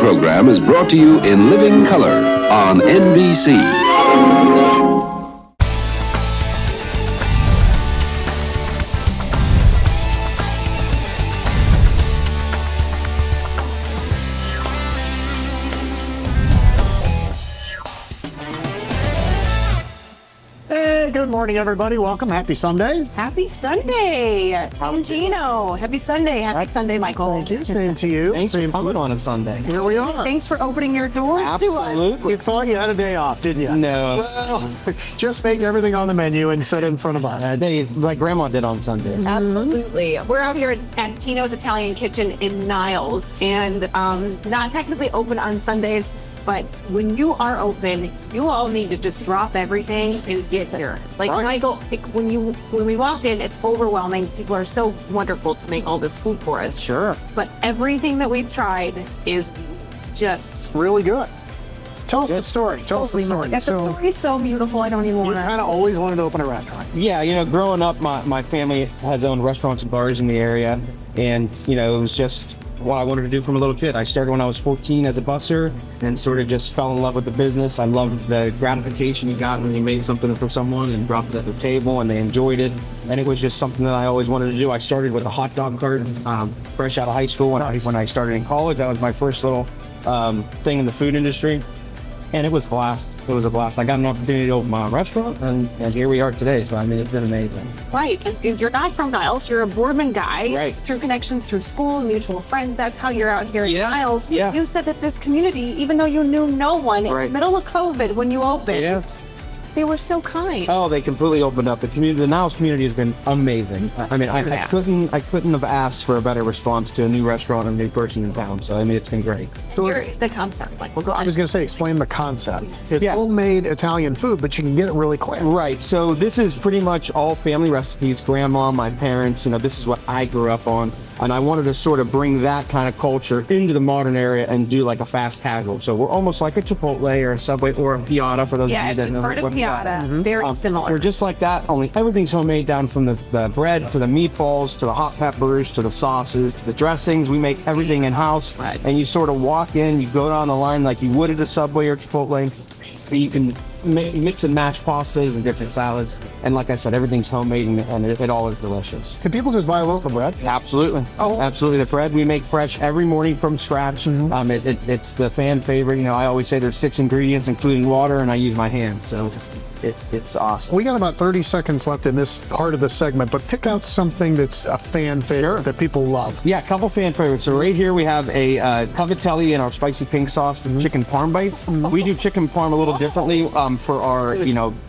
program is brought to you in living color on NBC. Good morning, everybody. Welcome. Happy Sunday. Happy Sunday, Santino. Happy Sunday. Happy Sunday, Michael. Thank you. Same to you. Thanks for coming on a Sunday. Here we are. Thanks for opening your doors to us. Absolutely. You thought you had a day off, didn't you? No. Well, just make everything on the menu and sit in front of us. Like Grandma did on Sunday. Absolutely. We're out here at Tino's Italian Kitchen in Niles, and not technically open on Sundays, but when you are open, you all need to just drop everything and get here. Like Right. Michael, when we walked in, it's overwhelming. People are so wonderful to make all this food for us. Sure. But everything that we've tried is just Really good. Tell us the story. Tell us the story. the story's so beautiful. I don't even You want kind to. of always wanted to open a restaurant. Yeah, growing up, my family has owned restaurants and bars in the area. And, it was just what I wanted to do from a little kid. I started when I was 14 as a busser and sort of just fell in love with the business. I loved the gratification you got when you made something for someone and brought it to the table and they enjoyed it. And it was just something that I always wanted to do. I started with a hot dog cart fresh out of high school. When I started in college, that was my first little thing in the food industry. And it was a blast. It was a blast. I got an opportunity to open my own restaurant, and here we are today. So, it's been amazing. Right. And you're not from Niles. You're a Boardman guy. Right. Through connections, through school, mutual friends. That's how you're out here in Yeah. Niles. Yeah. You said that this community, even though you knew no one, in the Right. middle of COVID, when you opened, Yeah. they were so kind. Oh, they completely opened up. The Niles community has been amazing. I couldn't have asked for a better response to a new restaurant and a new person in town. So, it's been great. You're the concept. Like, we'll go I was going to say, explain the concept. It's Yeah. homemade Italian food, but you can get it really quick. Right. So this is pretty much all family recipes. Grandma, my parents, this is what I grew up on. And I wanted to sort of bring that kind of culture into the modern area and do like a fast casual. So we're almost like a Chipotle or a Subway or a Piata for those Yeah, of you that know part of what Piata. Very similar. We're just like that, only everything's homemade, down from the bread to the meatballs to the hot peppers to the sauces to the dressings. We make everything in-house. Right. And you sort of walk in, you go down the line like you would at a Subway or Chipotle. You can mix and match pastas and different salads. And like I said, everything's homemade and it all is delicious. Can people just buy a loaf of bread? Absolutely. Oh. Absolutely. The bread we make fresh every morning from scratch. It's the fan favorite. I always say there's 6 ingredients, including water, and I use my hands. So it's awesome. We got about 30 seconds left in this part of the segment, but pick out something that's a fan favorite that people love. Yeah, a couple fan favorites. So right here we have a cavatelli and our spicy pink sauce with chicken parm bites. We do chicken parm a little differently for our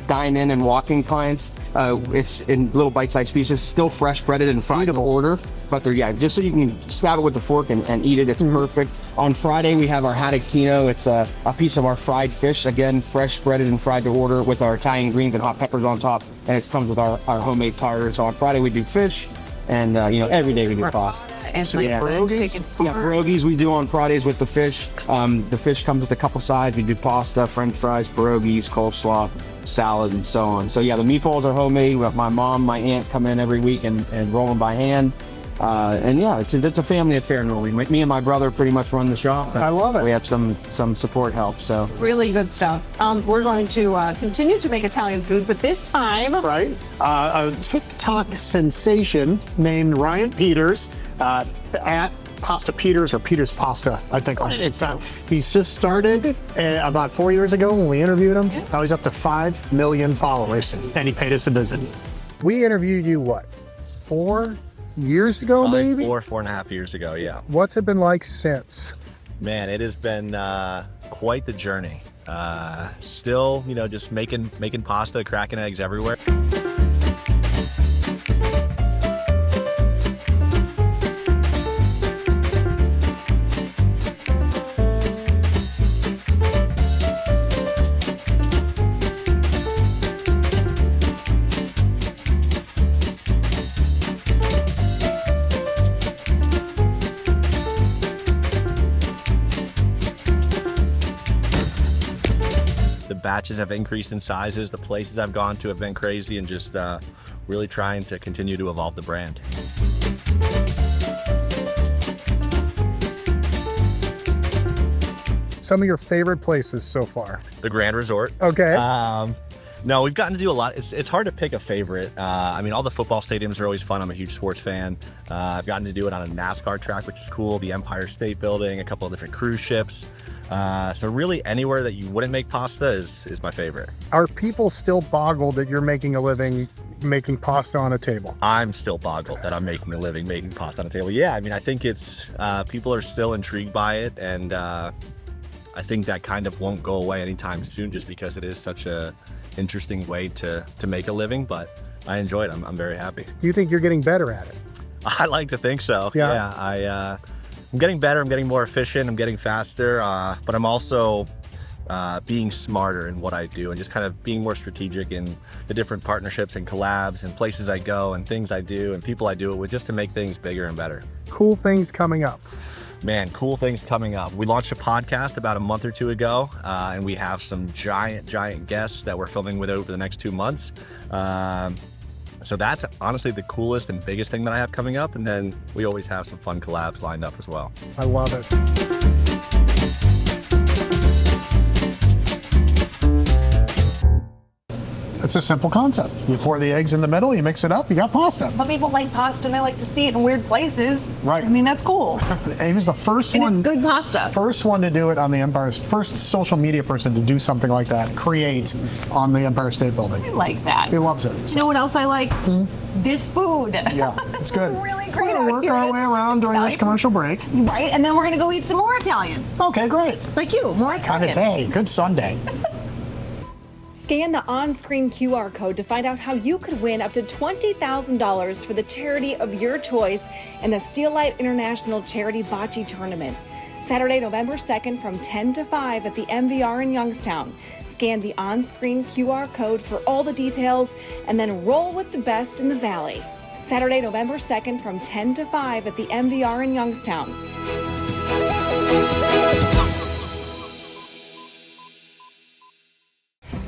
dine-in and walk-in clients. It's in little bite-sized pieces, still fresh breaded and fried to order. But they're just so you can stab it with the fork and eat it. It's perfect. On Friday we have our haddock Tino. It's a piece of our fried fish, again fresh breaded and fried to order with our Italian greens and hot peppers on top. And it comes with our homemade tartar. So on Friday we do fish, and every day we do pasta. And pierogies? Yeah, pierogies we do on Fridays with the fish. The fish comes with a couple sides. We do pasta, French fries, pierogies, coleslaw, salad, and so on. So yeah, the meatballs are homemade. We have my mom, my aunt come in every week and roll them by hand. And yeah, it's a family affair normally. Me and my brother pretty much run the shop. I love it. We have some support help. So really good stuff. We're going to continue to make Italian food, but this time, Right? A TikTok sensation named Ryan Peters at Pasta Peters or Peters Pasta, I think on TikTok. He's just started about 4 years ago when we interviewed him. Now he's up to 5 million followers, and he paid us a visit. We interviewed you, what, 4 years ago, maybe? 4.5 years ago, yeah. What's it been like since? Man, it has been quite the journey. Still, just making pasta, cracking eggs everywhere. Batches have increased in sizes. The places I've gone to have been crazy, and just really trying to continue to evolve the brand. some of your favorite places so far? The Grand Resort. Okay. No, we've gotten to do a lot. It's hard to pick a favorite. I mean, all the football stadiums are always fun. I'm a huge sports fan. I've gotten to do it on a NASCAR track, which is cool. The Empire State Building, a couple of different cruise ships. So really anywhere that you wouldn't make pasta is my favorite. Are people still boggled that you're making a living making pasta on a table? I'm still boggled that I'm making a living making pasta on a table. Yeah, I mean, I think it's, people are still intrigued by it. And I think that kind of won't go away anytime soon just because it is such a interesting way to make a living, but I enjoy it. I'm very happy. Do you think you're getting better at it? I like to think so. Yeah. I'm getting better. I'm getting more efficient. I'm getting faster, but I'm also being smarter in what I do and just kind of being more strategic in the different partnerships and collabs and places I go and things I do and people I do it with just to make things bigger and better. Cool things coming up. Man, cool things coming up. We launched a podcast about a month or two ago, and we have some giant guests that we're filming with over the next 2 months. So that's honestly the coolest and biggest thing that I have coming up. And then we always have some fun collabs lined up as well. I love it. It's a simple concept. You pour the eggs in the middle, you mix it up, you got pasta. But people like pasta and they like to see it in weird places. Right. I mean, that's cool. He was the first And one. it's good pasta. First one to do it on the Empire, first social media person to do something like that, create on the Empire State Building. I like that. He loves it. You know what else I like? This food. Yeah, This it's good. is really We're great gonna out work here. our way around during this Italian. commercial break. Right, and then we're gonna go eat some more Italian. Okay, great. Like you, more Kind of Italian. day. Good Sunday. Scan the on-screen QR code to find out how you could win up to $20,000 for the charity of your choice in the Steelite International Charity Bocce Tournament. Saturday, November 2nd from 10 to 5 at the MVR in Youngstown. Scan the on-screen QR code for all the details and then roll with the best in the Valley. Saturday, November 2nd from 10 to 5 at the MVR in Youngstown.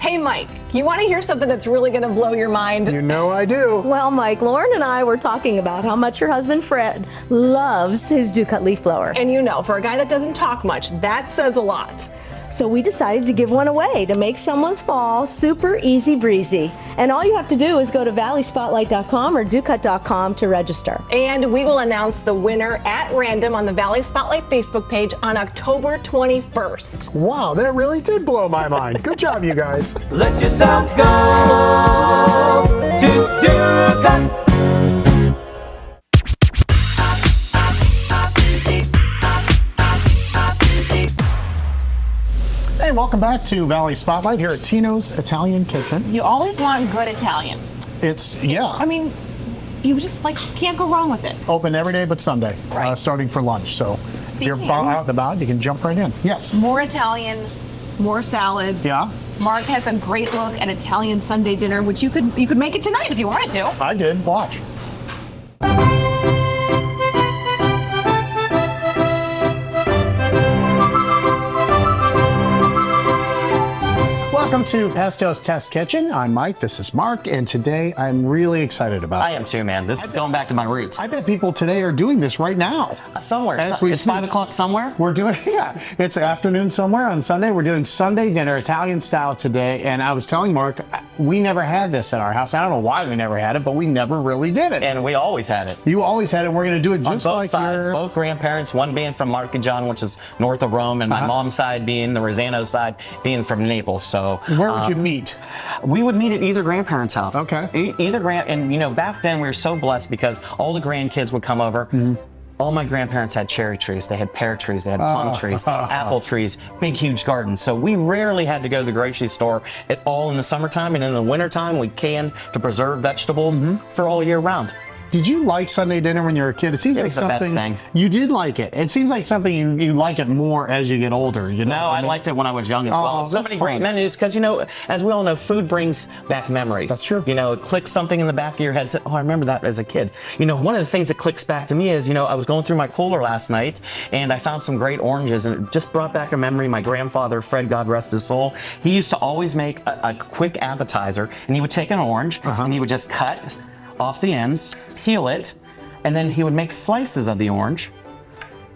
Hey, Mike, you want to hear something that's really gonna blow your mind? You know I do. Well, Mike, Lauren and I were talking about how much your husband Fred loves his Ducat leaf blower. And you know, for a guy that doesn't talk much, that says a lot. So we decided to give one away to make someone's fall super easy breezy. And all you have to do is go to valleyspotlight.com or ducat.com to register. And we will announce the winner at random on the Valley Spotlight Facebook page on October 21st. Wow, that really did blow my mind. Good job, you guys. Let yourself go to Ducat. Hey, welcome back to Valley Spotlight here at Tino's Italian Kitchen. You always want good Italian. It's, yeah, I mean, you just like can't go wrong with it. open every day but Sunday, starting for lunch. So if you're Speaking- out and about, you can jump right in. Yes. More Italian, more salads. Yeah, Mark has a great look at Italian Sunday dinner, which you could make it tonight if you wanted to. I did. Watch. Welcome to Pasto's Test Kitchen. I'm Mike, this is Mark, and today I'm really excited about I am too, man. This is going back to my roots. I bet people today are doing this right now. Somewhere. As we It's speak. 5 o'clock somewhere. We're doing, yeah, it's afternoon somewhere on Sunday. We're doing Sunday dinner, Italian style today. And I was telling Mark, we never had this at our house. I don't know why we never had it, but we never really did it. And we always had it. You always had it. We're going to do it On just both like sides, your... both grandparents, one being from Mark and John, which is north of Rome, and my mom's side being the Rosano side, being from Naples. So Where would you meet? we would meet at either grandparents' house. Okay. Either and you know, back then we were so blessed because all the grandkids would come over. All my grandparents had cherry trees, they had pear trees, they had plum trees, apple trees, big, huge gardens. So we rarely had to go to the grocery store at all in the summertime, and in the wintertime, we canned to preserve vegetables for all year round. Did you like Sunday dinner when you were a kid? It seems It like was the best something thing. you did like it. It seems like something you like it more as you get older. You know No, what I mean? liked it when I was young as Oh, well. So that's many great fun. menus because, you know, as we all know, food brings back memories. That's true. You know, it clicks something in the back of your head. Say, oh, I remember that as a kid. You know, one of the things that clicks back to me is, you know, I was going through my cooler last night and I found some great oranges, and it just brought back a memory. My grandfather, Fred, God rest his soul, he used to always make a quick appetizer, and he would take an orange and he would just cut off the ends, peel it, and then he would make slices of the orange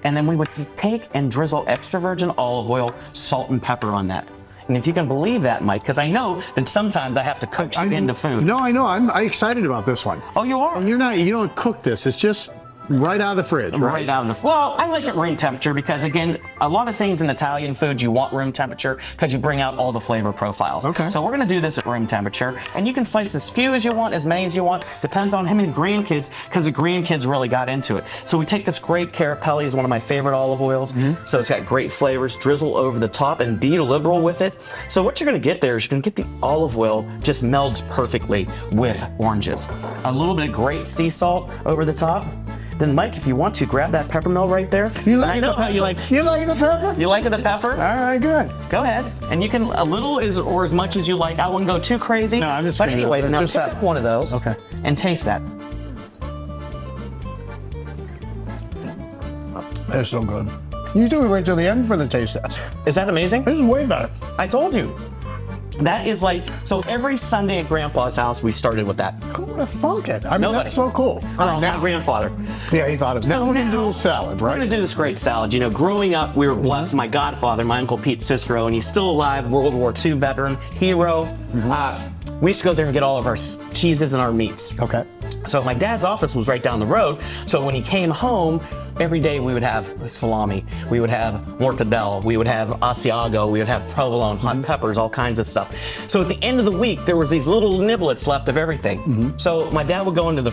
And then we would take and drizzle extra virgin olive oil, salt, and pepper on that. And if you can believe that, Mike, because I know that sometimes I have to cook you into food. No, I know. I'm excited about this one. Oh, you are? And you don't cook this. It's just right out of the fridge, right? Right out of the. Well, I like it room temperature because, again, a lot of things in Italian food you want room temperature because you bring out all the flavor profiles. Okay. So we're gonna do this at room temperature, and you can slice as few as you want, as many as you want. Depends on how many grandkids, because the grandkids really got into it. So we take this great Carapelli, is one of my favorite olive oils. So it's got great flavors. Drizzle over the top and be liberal with it. So what you're gonna get there is you're gonna get the olive oil just melds perfectly with oranges. A little bit of great sea salt over the top. Then, Mike, if you want to, grab that peppermill right there. You I know how you like. You like the pepper? You like the pepper? All right, good. Go ahead, and you can a little or as much as you like. I wouldn't go too crazy. No, I'm just. But anyways, now just pick that up one of those. Okay. And taste that. It's so good. You do wait till the end for the taste test. Is that amazing? This is way better. I told you. That is like, so every Sunday at Grandpa's house, we started with that. Who would have thunk it? I mean, Nobody. that's so cool. Oh, now grandfather. Yeah, he thought of it. Now we're gonna do a salad, We're right? gonna do this great salad. You know, growing up, we were blessed. My godfather, my Uncle Pete Cicero, and he's still alive, World War II veteran, hero. We used to go there and get all of our cheeses and our meats. Okay. So my dad's office was right down the road. So when he came home, every day we would have salami, we would have mortadella, we would have Asiago, we would have provolone, hot peppers, all kinds of stuff. So at the end of the week, there was these little niblets left of everything. So my dad would go into the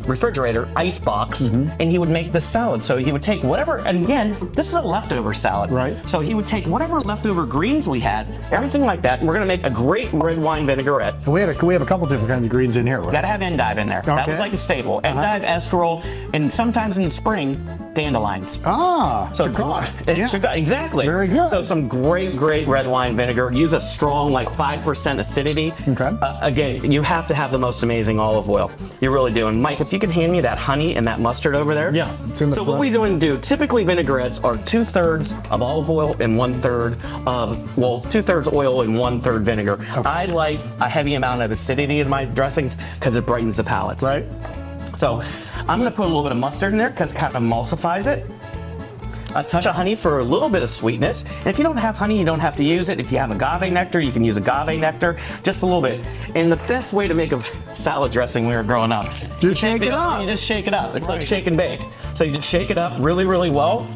refrigerator, ice box, and he would make this salad. So he would take whatever, and again, this is a leftover salad. Right. So he would take whatever leftover greens we had, everything like that, and we're gonna make a great red wine vinaigrette. We have a couple different kinds of greens in here. Right? Gotta have endive in there. That Okay. was like a staple. Endive, escarole, and sometimes in the spring, dandelions. Ah, So God. exactly. Very good. So some great red wine vinegar. Use a strong, like 5% acidity. Okay. Again, you have to have the most amazing olive oil. You really do. And Mike, if you can hand me that honey and that mustard over there. Yeah, it's in the So what front. we doing do? Typically vinaigrettes are 2/3 of olive oil and 1/3 of 2/3 oil and 1/3 vinegar. I like a heavy amount of acidity in my dressings because it brightens the palates. Right. So I'm gonna put a little bit of mustard in there because it kind of emulsifies it. A touch of honey for a little bit of sweetness. And if you don't have honey, you don't have to use it. If you have agave nectar, you can use agave nectar, just a little bit. And the best way to make a salad dressing when we were growing up, Just shake it up. You just shake it up. It's like shake and bake. So you just shake it up really, really well.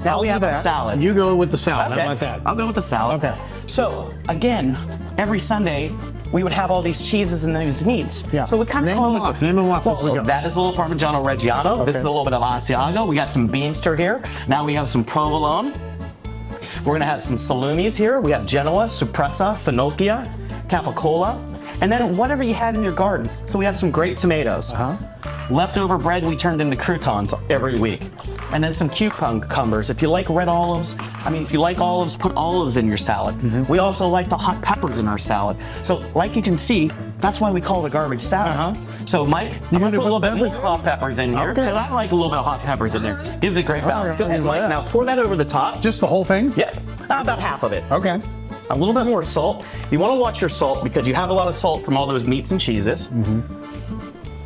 Now we have a salad. You go with the salad. Okay. How about that? I'll go with the salad. Okay. So again, every Sunday we would have all these cheeses and these meats. Yeah. So we kind of Name call them it. off. Name them off. Well, We go. that is a little Parmigiano Reggiano. This is a little bit of Asiago. We got some Beanster here. Now we have some provolone. We're gonna have some salumis here. We have Genoa, Suppressa, Finocchia, Capicola, and then whatever you had in your garden. So we have some great tomatoes. Leftover bread we turned into croutons every week. And then some cucumbers. If you like red olives, if you like olives, put olives in your salad. We also like the hot peppers in our salad. So like you can see, that's why we call it a garbage salad. So Mike, I'm gonna put a little bit more hot peppers in here. Okay. Because I like a little bit of hot peppers in there. Gives it great balance. right. Go ahead, Mike. Now pour that over the top. Just the whole thing? Yeah, about half of it. Okay. A little bit more salt. You want to watch your salt because you have a lot of salt from all those meats and cheeses.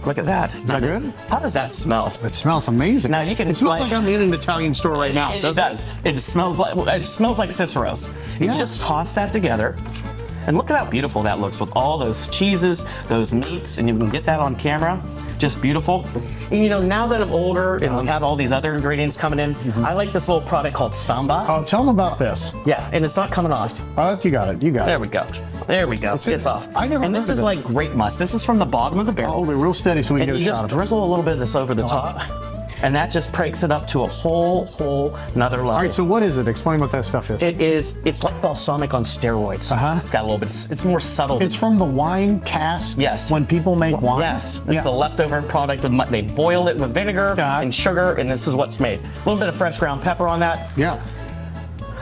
Look at that. Is that good? How does that smell? It smells amazing. Now you can It smells like- like I'm in an Italian store right now. It does. It smells like Cicero's. You Yeah. just toss that together. And look at how beautiful that looks with all those cheeses, those meats, and you can get that on camera. Just beautiful. And now that I'm older and we have all these other ingredients coming in, I like this little product called Samba. Oh, tell them about this. Yeah, and it's not coming off. Oh, you got it. You got There it. we go. There we go. it. It's off. I never And heard this of is this. like grape must. This is from the bottom of the barrel. Oh, they're real steady so we can And get you a shot just of it. drizzle a little bit of this over the top. And that just breaks it up to a whole another level. All right, so what is it? Explain what that stuff is. It's like balsamic on steroids. It's got a little bit, it's more subtle. It's from the wine cask. Yes. When people make wine. Yes, it's Yeah. the leftover product of they boil it with vinegar Yeah. and sugar, and this is what's made. A little bit of fresh ground pepper on that. Yeah.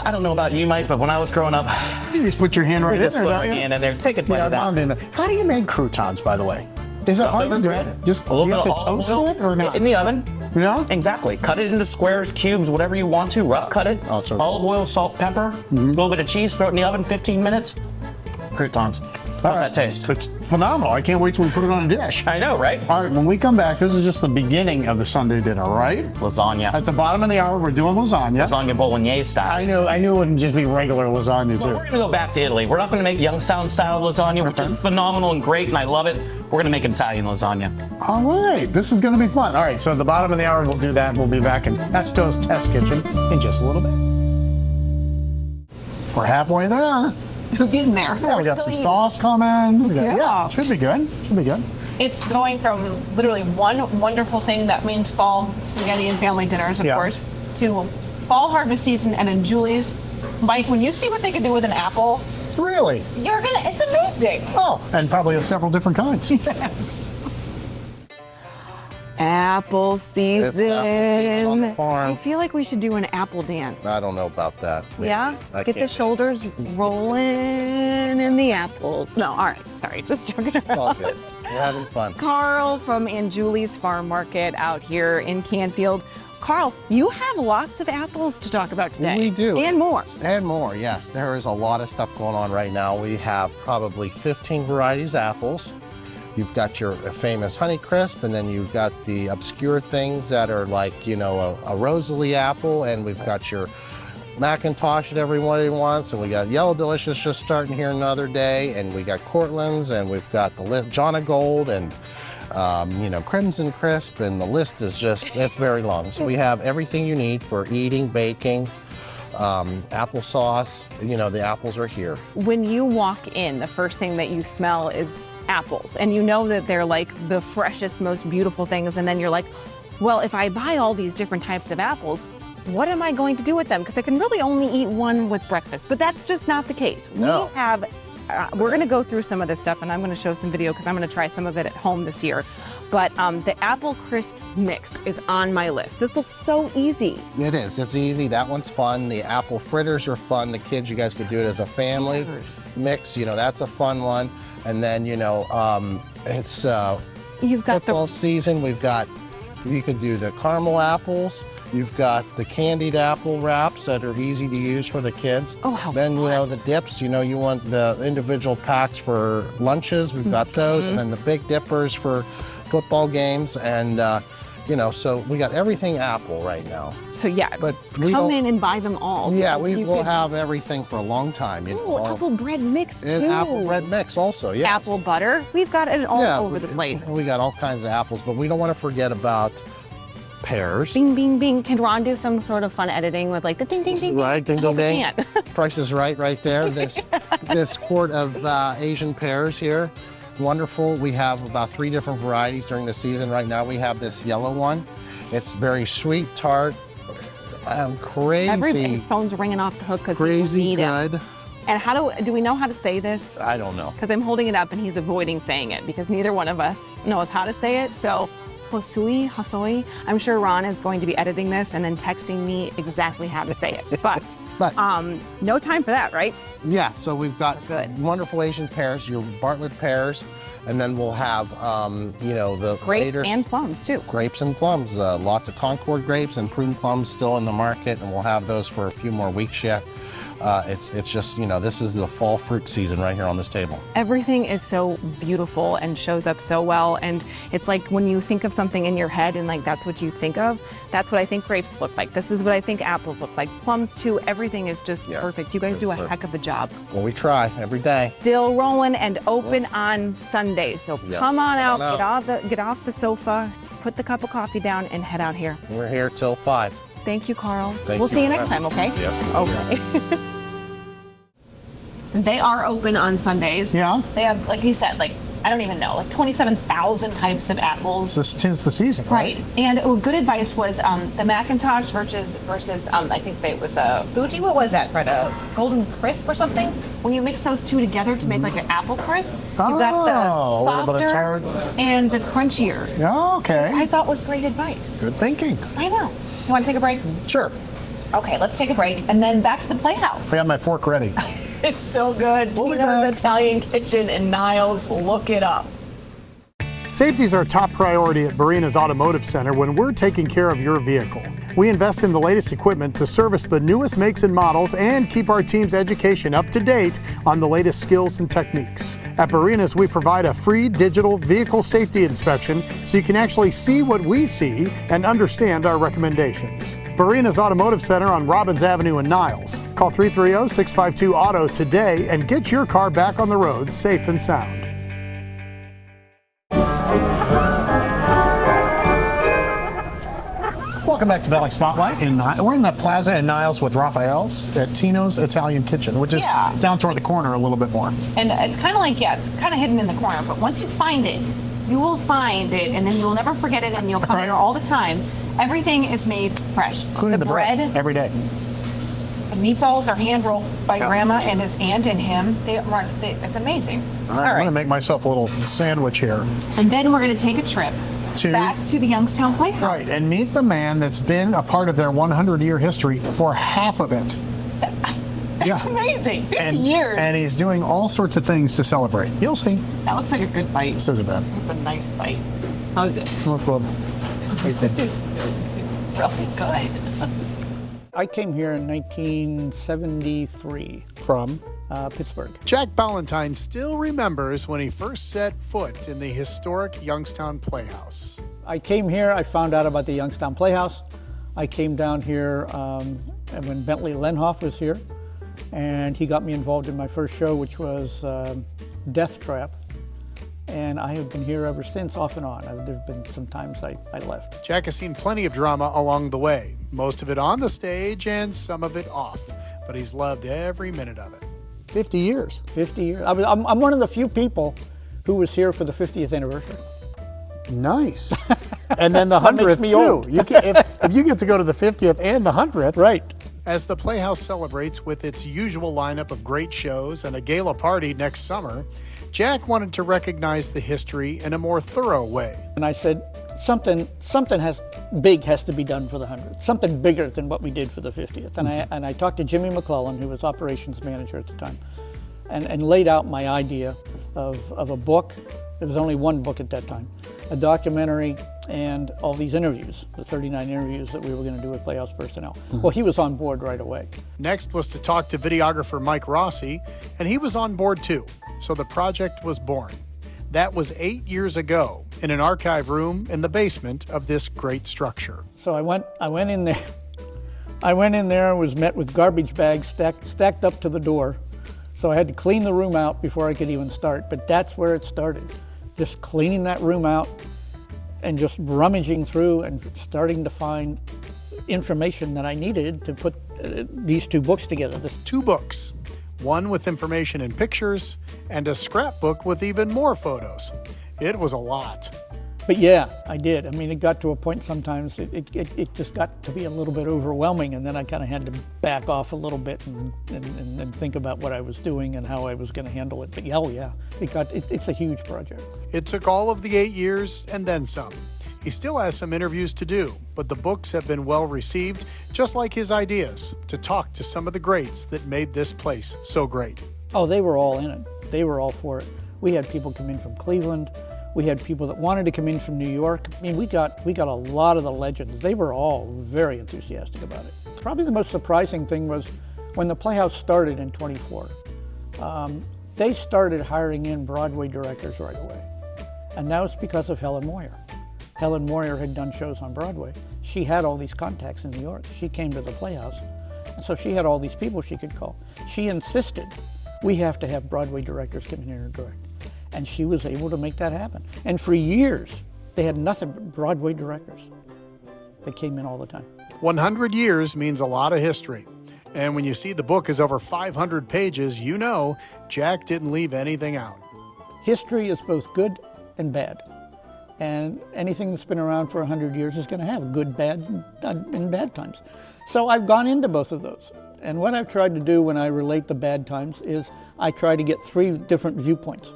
I don't know about you, Mike, but when I was growing up, You just put your hand right in just there, put don't my you? hand in there, take a bite Yeah, of that. I'm in there. How do you make croutons, by the way? Is it hard to Leftover do? bread, Just a little you bit have to of olive toast oil it or not? in the oven. No? Exactly. Cut it into squares, cubes, whatever you want to. Rough cut it. Oh, so- Olive oil, salt, pepper, a little bit of cheese. Throw it in the oven. 15 minutes. Croutons. How's that taste? It's phenomenal. I can't wait till we put it on a dish. I know, right? All right, when we come back, this is just the beginning of the Sunday dinner, right? Lasagna. At the bottom of the hour, we're doing lasagna. Lasagna bolognese style. I knew it wouldn't just be regular lasagna, We're too. going to go back to Italy. We're not going to make Youngstown style lasagna, which is phenomenal and great, and I love it. We're going to make Italian lasagna. All right, this is going to be fun. All right, so at the bottom of the hour, we'll do that. We'll be back in Pesto's Test Kitchen in just a little bit. We're halfway there. We're getting there. Yeah, we got some sauce coming. Yeah, should be good. Should be good. It's going from literally one wonderful thing that means fall spaghetti and family dinners, of course, to fall harvest season and in Julie's. Mike, when you see what they can do with an apple, Really? it's amazing. Oh, and probably of several different kinds. Yes. Apple season. It's apple season on the farm. I feel like we should do an apple dance. I don't know about that. Maybe. Yeah? I Get the can't. shoulders rolling in the apples. No, all right. Sorry, just joking It's all around. good. We're having fun. Carl from Aunt Julie's Farm Market out here in Canfield. Carl, you have lots of apples to talk about today. We do. And more. And more, yes. There is a lot of stuff going on right now. We have probably 15 varieties of apples. You've got your famous Honeycrisp, and then you've got the obscure things that are like, you know, a Rosalie apple, and we've got your Macintosh that everybody wants, and we got Yellow Delicious just starting here another day, and we got Cortland's, and we've got the Jonna Gold, and you know, Crimson Crisp, and the list is just, it's very long. So we have everything you need for eating, baking, applesauce. You know, the apples are here. When you walk in, the first thing that you smell is apples, and you know that they're like the freshest, most beautiful things, and then you're like, well, if I buy all these different types of apples, what am I going to do with them? Because I can really only eat one with breakfast, but that's just not the case. No. We have, we're gonna go through some of this stuff, and I'm gonna show some video because I'm gonna try some of it at home this year. But the apple crisp mix is on my list. This looks so easy. It is. It's easy. That one's fun. The apple fritters are fun. The kids, you guys could do it as a family mix. You know, that's a fun one. And then, you know, it's You've got football season. We've got, you could do the caramel apples. You've got the candied apple wraps that are easy to use for the kids. Oh, how Then, you know, the dips, you know, you want the individual packs for lunches. We've got those. And then the big dippers for football games. And, you know, so we got everything apple right now. So yeah, But we come don't- in and buy them all. Yeah, You we will could- have everything for a long time. You Oh, know, apple bread mix too. and apple bread mix also, yeah. Apple butter. We've got it all over the place. We got all kinds of apples, but we don't want to forget about pears. Bing, bing, bing. Can Ron do some sort of fun editing with like the ding, ding, ding? Right, ding, ding, ding. Can't. Price is right there. This quart of Asian pears here, wonderful. We have about 3 different varieties during the season. Right now we have this yellow one. It's very sweet, tart, crazy. His phone's ringing off the hook because Crazy need it. good. And how do we know how to say this? I don't know. Because I'm holding it up and he's avoiding saying it because neither one of us knows how to say it. So, Hosoi. I'm sure Ron is going to be editing this and then texting me exactly how to say it. But, no time for that, right? Yeah, so we've got Good. wonderful Asian pears, your Bartlett pears, and then we'll have, you know, the Grapes later and plums too. grapes and plums. Lots of Concord grapes and prune plums still in the market, and we'll have those for a few more weeks yet. It's just, you know, this is the fall fruit season right here on this table. Everything is so beautiful and shows up so well. And it's like when you think of something in your head and like that's what you think of, that's what I think grapes look like. This is what I think apples look like. Plums too. Everything is just perfect. You guys do a heck of a job. Well, we try every day. Still rolling and open on Sunday. So Yes. come on out, Come on get off the sofa, put the cup of coffee down and head out here. We're here till 5. Thank you, Carl. Thank we'll you see you for next time, having okay? me. Yes. Okay. They are open on Sundays. Yeah. They have, like you said, like, I don't even know, like 27,000 types of apples. Tis the season, Right. And good advice was the Macintosh versus I think it was Fuji. What was that, Fred? A Golden Crisp or something? When you mix those two together to make like an apple crisp, you've got the Oh, a little bit of softer tart. and the crunchier. Yeah, Which I okay. thought was great advice. Good thinking. I know. You want to take a break? Sure. Okay, let's take a break and then back to the Playhouse. I got my fork ready. It's so good. We'll be Tina's back. Italian Kitchen in Niles. Look it up. Safety is our top priority at Barina's Automotive Center when we're taking care of your vehicle. We invest in the latest equipment to service the newest makes and models and keep our team's education up to date on the latest skills and techniques. At Barina's, we provide a free digital vehicle safety inspection so you can actually see what we see and understand our recommendations. Barina's Automotive Center on Robbins Avenue in Niles. Call 330-652-AUTO today and get your car back on the road safe and sound. Welcome back to Valley Spotlight. We're in the plaza in Niles with Raphael's at Tino's Italian Kitchen, which is down toward the corner a little bit more. And it's kind of like, it's kind of hidden in the corner, but once you find it, you will find it, and then you'll never forget it, and you'll come here all the time. Everything is made fresh. Including the bread every day. The meatballs are hand rolled by Grandma and his aunt and him. It's amazing. All right, I'm going to make myself a little sandwich here. And then we're going to take a trip back to the Youngstown Playhouse. Right, and meet the man that's been a part of their 100-year history for half of it. That's amazing. 50 years. And he's doing all sorts of things to celebrate. You'll see. That looks like a good bite. This isn't bad. It's a nice bite. How is it? No problem. It's really good. I came here in 1973 from Pittsburgh. Jack Ballantyne still remembers when he first set foot in the historic Youngstown Playhouse. I came here, I found out about the Youngstown Playhouse. I came down here when Bentley Lenhoff was here, and he got me involved in my first show, which was Death Trap. And I have been here ever since, off and on. There have been some times I left. Jack has seen plenty of drama along the way, most of it on the stage and some of it off, but he's loved every minute of it. 50 years. 50 years. I'm one of the few people who was here for the 50th anniversary. Nice. And then the 100th makes me too. old. If you get to go to the 50th and the 100th. Right. As the Playhouse celebrates with its usual lineup of great shows and a gala party next summer, Jack wanted to recognize the history in a more thorough way. And I said, something has to be done for the 100th, something bigger than what we did for the 50th. And I talked to Jimmy McClellan, who was operations manager at the time, and laid out my idea of a book. There was only one book at that time, a documentary, and all these interviews, the 39 interviews that we were going to do with Playhouse personnel. Well, he was on board right away. Next was to talk to videographer Mike Rossi, and he was on board too. So the project was born. That was 8 years ago in an archive room in the basement of this great structure. So I went in there. I went in there and was met with garbage bags stacked up to the door. So I had to clean the room out before I could even start. But that's where it started. Just cleaning that room out and just rummaging through and starting to find information that I needed to put these two books together. Two books, one with information and pictures, and a scrapbook with even more photos. It was a lot. But yeah, I did. I mean, it got to a point sometimes, it just got to be a little bit overwhelming, and then I kind of had to back off a little bit and think about what I was doing and how I was going to handle it. But yeah, it's a huge project. It took all of the 8 years and then some. He still has some interviews to do, but the books have been well received, just like his ideas to talk to some of the greats that made this place so great. Oh, they were all in it. They were all for it. We had people come in from Cleveland. We had people that wanted to come in from New York. I mean, we got a lot of the legends. They were all very enthusiastic about it. Probably the most surprising thing was when the Playhouse started in 24. They started hiring in Broadway directors right away. And that was because of Helen Moyer. Helen Moyer had done shows on Broadway. She had all these contacts in New York. She came to the Playhouse, and so she had all these people she could call. She insisted, we have to have Broadway directors come in here and direct. And she was able to make that happen. And for years, they had nothing but Broadway directors that came in all the time. 100 years means a lot of history. And when you see the book is over 500 pages, you know Jack didn't leave anything out. History is both good and bad. And anything that's been around for 100 years is going to have good, bad, and bad times. So I've gone into both of those. And what I've tried to do when I relate the bad times is I try to get 3 different viewpoints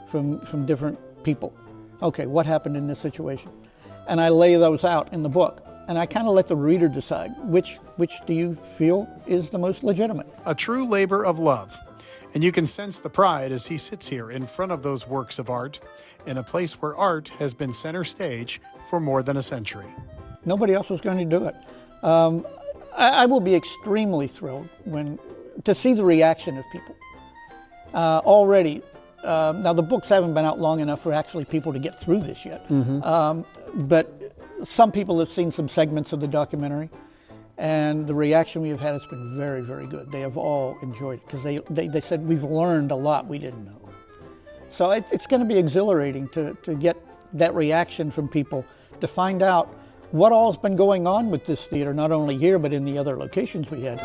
from different people. Okay, what happened in this situation? And I lay those out in the book. And I kind of let the reader decide which do you feel is the most legitimate. A true labor of love. And you can sense the pride as he sits here in front of those works of art in a place where art has been center stage for more than a century. Nobody else was going to do it. I will be extremely thrilled to see the reaction of people. Already, now the books haven't been out long enough for actually people to get through this yet. But some people have seen some segments of the documentary, and the reaction we have had has been very, very good. They have all enjoyed it because they said we've learned a lot we didn't know. So it's going to be exhilarating to get that reaction from people, to find out what all's been going on with this theater, not only here, but in the other locations we had.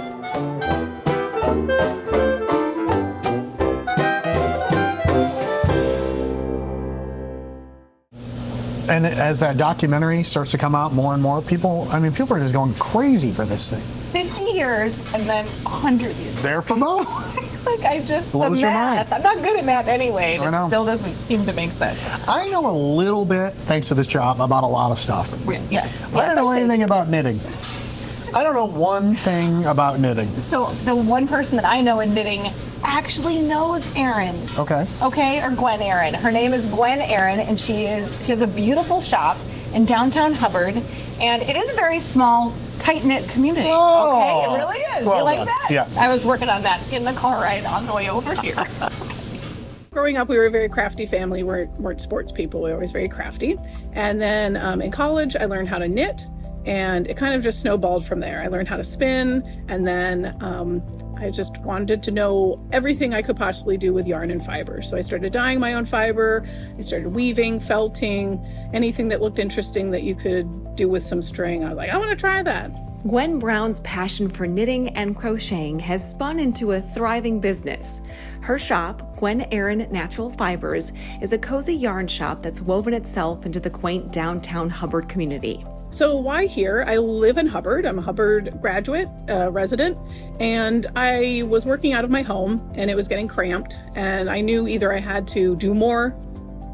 And as that documentary starts to come out more and more, people are just going crazy for this thing. 50 years and then 100 years. There for both. Like, I just, the Blows your math. mind. I'm not good at math anyway. I know. It still doesn't seem to make sense. I know a little bit, thanks to this job, about a lot of stuff. Yes. I don't know anything about knitting. I don't know one thing about knitting. So the one person that I know in knitting actually knows Erin. Okay. Okay, or Gwen Erin. Her name is Gwen Erin, and she has a beautiful shop in downtown Hubbard, and it is a very small, tight-knit community. Oh, okay, it really is. well You like done. that? Yeah. I was working on that in the car ride on the way over here. Growing up, we were a very crafty family. We weren't sports people. We were always very crafty. And then in college, I learned how to knit, and it kind of just snowballed from there. I learned how to spin, and then I just wanted to know everything I could possibly do with yarn and fiber. So I started dyeing my own fiber. I started weaving, felting, anything that looked interesting that you could do with some string. I was like, I want to try that. Gwen Brown's passion for knitting and crocheting has spun into a thriving business. Her shop, Gwen Erin Natural Fibers, is a cozy yarn shop that's woven itself into the quaint downtown Hubbard community. So why here? I live in Hubbard. I'm a Hubbard graduate, resident, and I was working out of my home and it was getting cramped, and I knew either I had to do more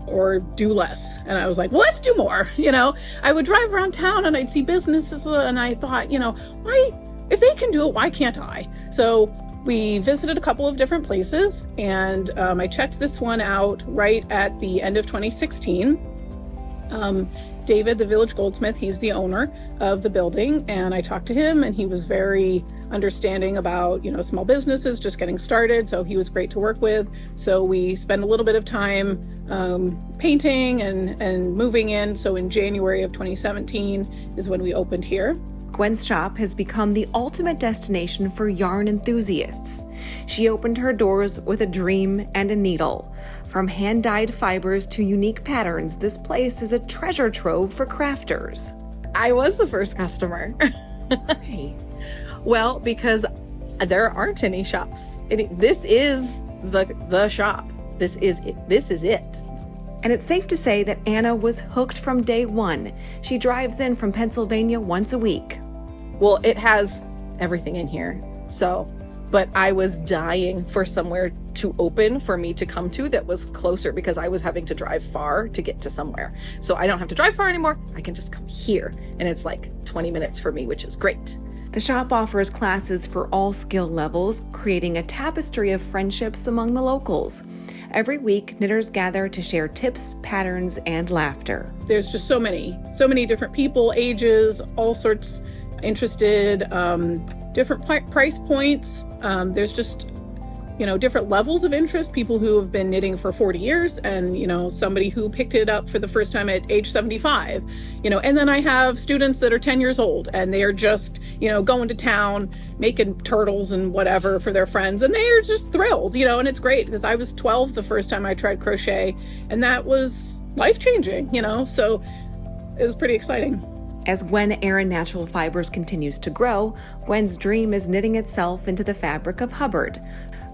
or do less. And I was like, well, let's do more. I would drive around town and I'd see businesses, and I thought, why, if they can do it, why can't I? So we visited a couple of different places, and I checked this one out right at the end of 2016. David, the Village Goldsmith, he's the owner of the building, and I talked to him, and he was very understanding about, small businesses just getting started, so he was great to work with. So we spent a little bit of time painting and moving in. So in January of 2017 is when we opened here. Gwen's shop has become the ultimate destination for yarn enthusiasts. She opened her doors with a dream and a needle. From hand-dyed fibers to unique patterns, this place is a treasure trove for crafters. I was the first customer. Well, because there aren't any shops. This is the shop. This is it. And it's safe to say that Anna was hooked from day one. She drives in from Pennsylvania once a week. Well, it has everything in here. But I was dying for somewhere to open for me to come to that was closer, because I was having to drive far to get to somewhere. So I don't have to drive far anymore. I can just come here, and it's like 20 minutes for me, which is great. The shop offers classes for all skill levels, creating a tapestry of friendships among the locals. Every week, knitters gather to share tips, patterns, and laughter. There's just so many different people, ages, all sorts interested, different price points. There's just, different levels of interest, people who have been knitting for 40 years and, somebody who picked it up for the first time at age 75, and then I have students that are 10 years old and they are just, going to town, making turtles and whatever for their friends. And they are just thrilled, and it's great because I was 12 the first time I tried crochet, and that was life-changing, so it was pretty exciting. As Gwen Erin Natural Fibers continues to grow, Gwen's dream is knitting itself into the fabric of Hubbard.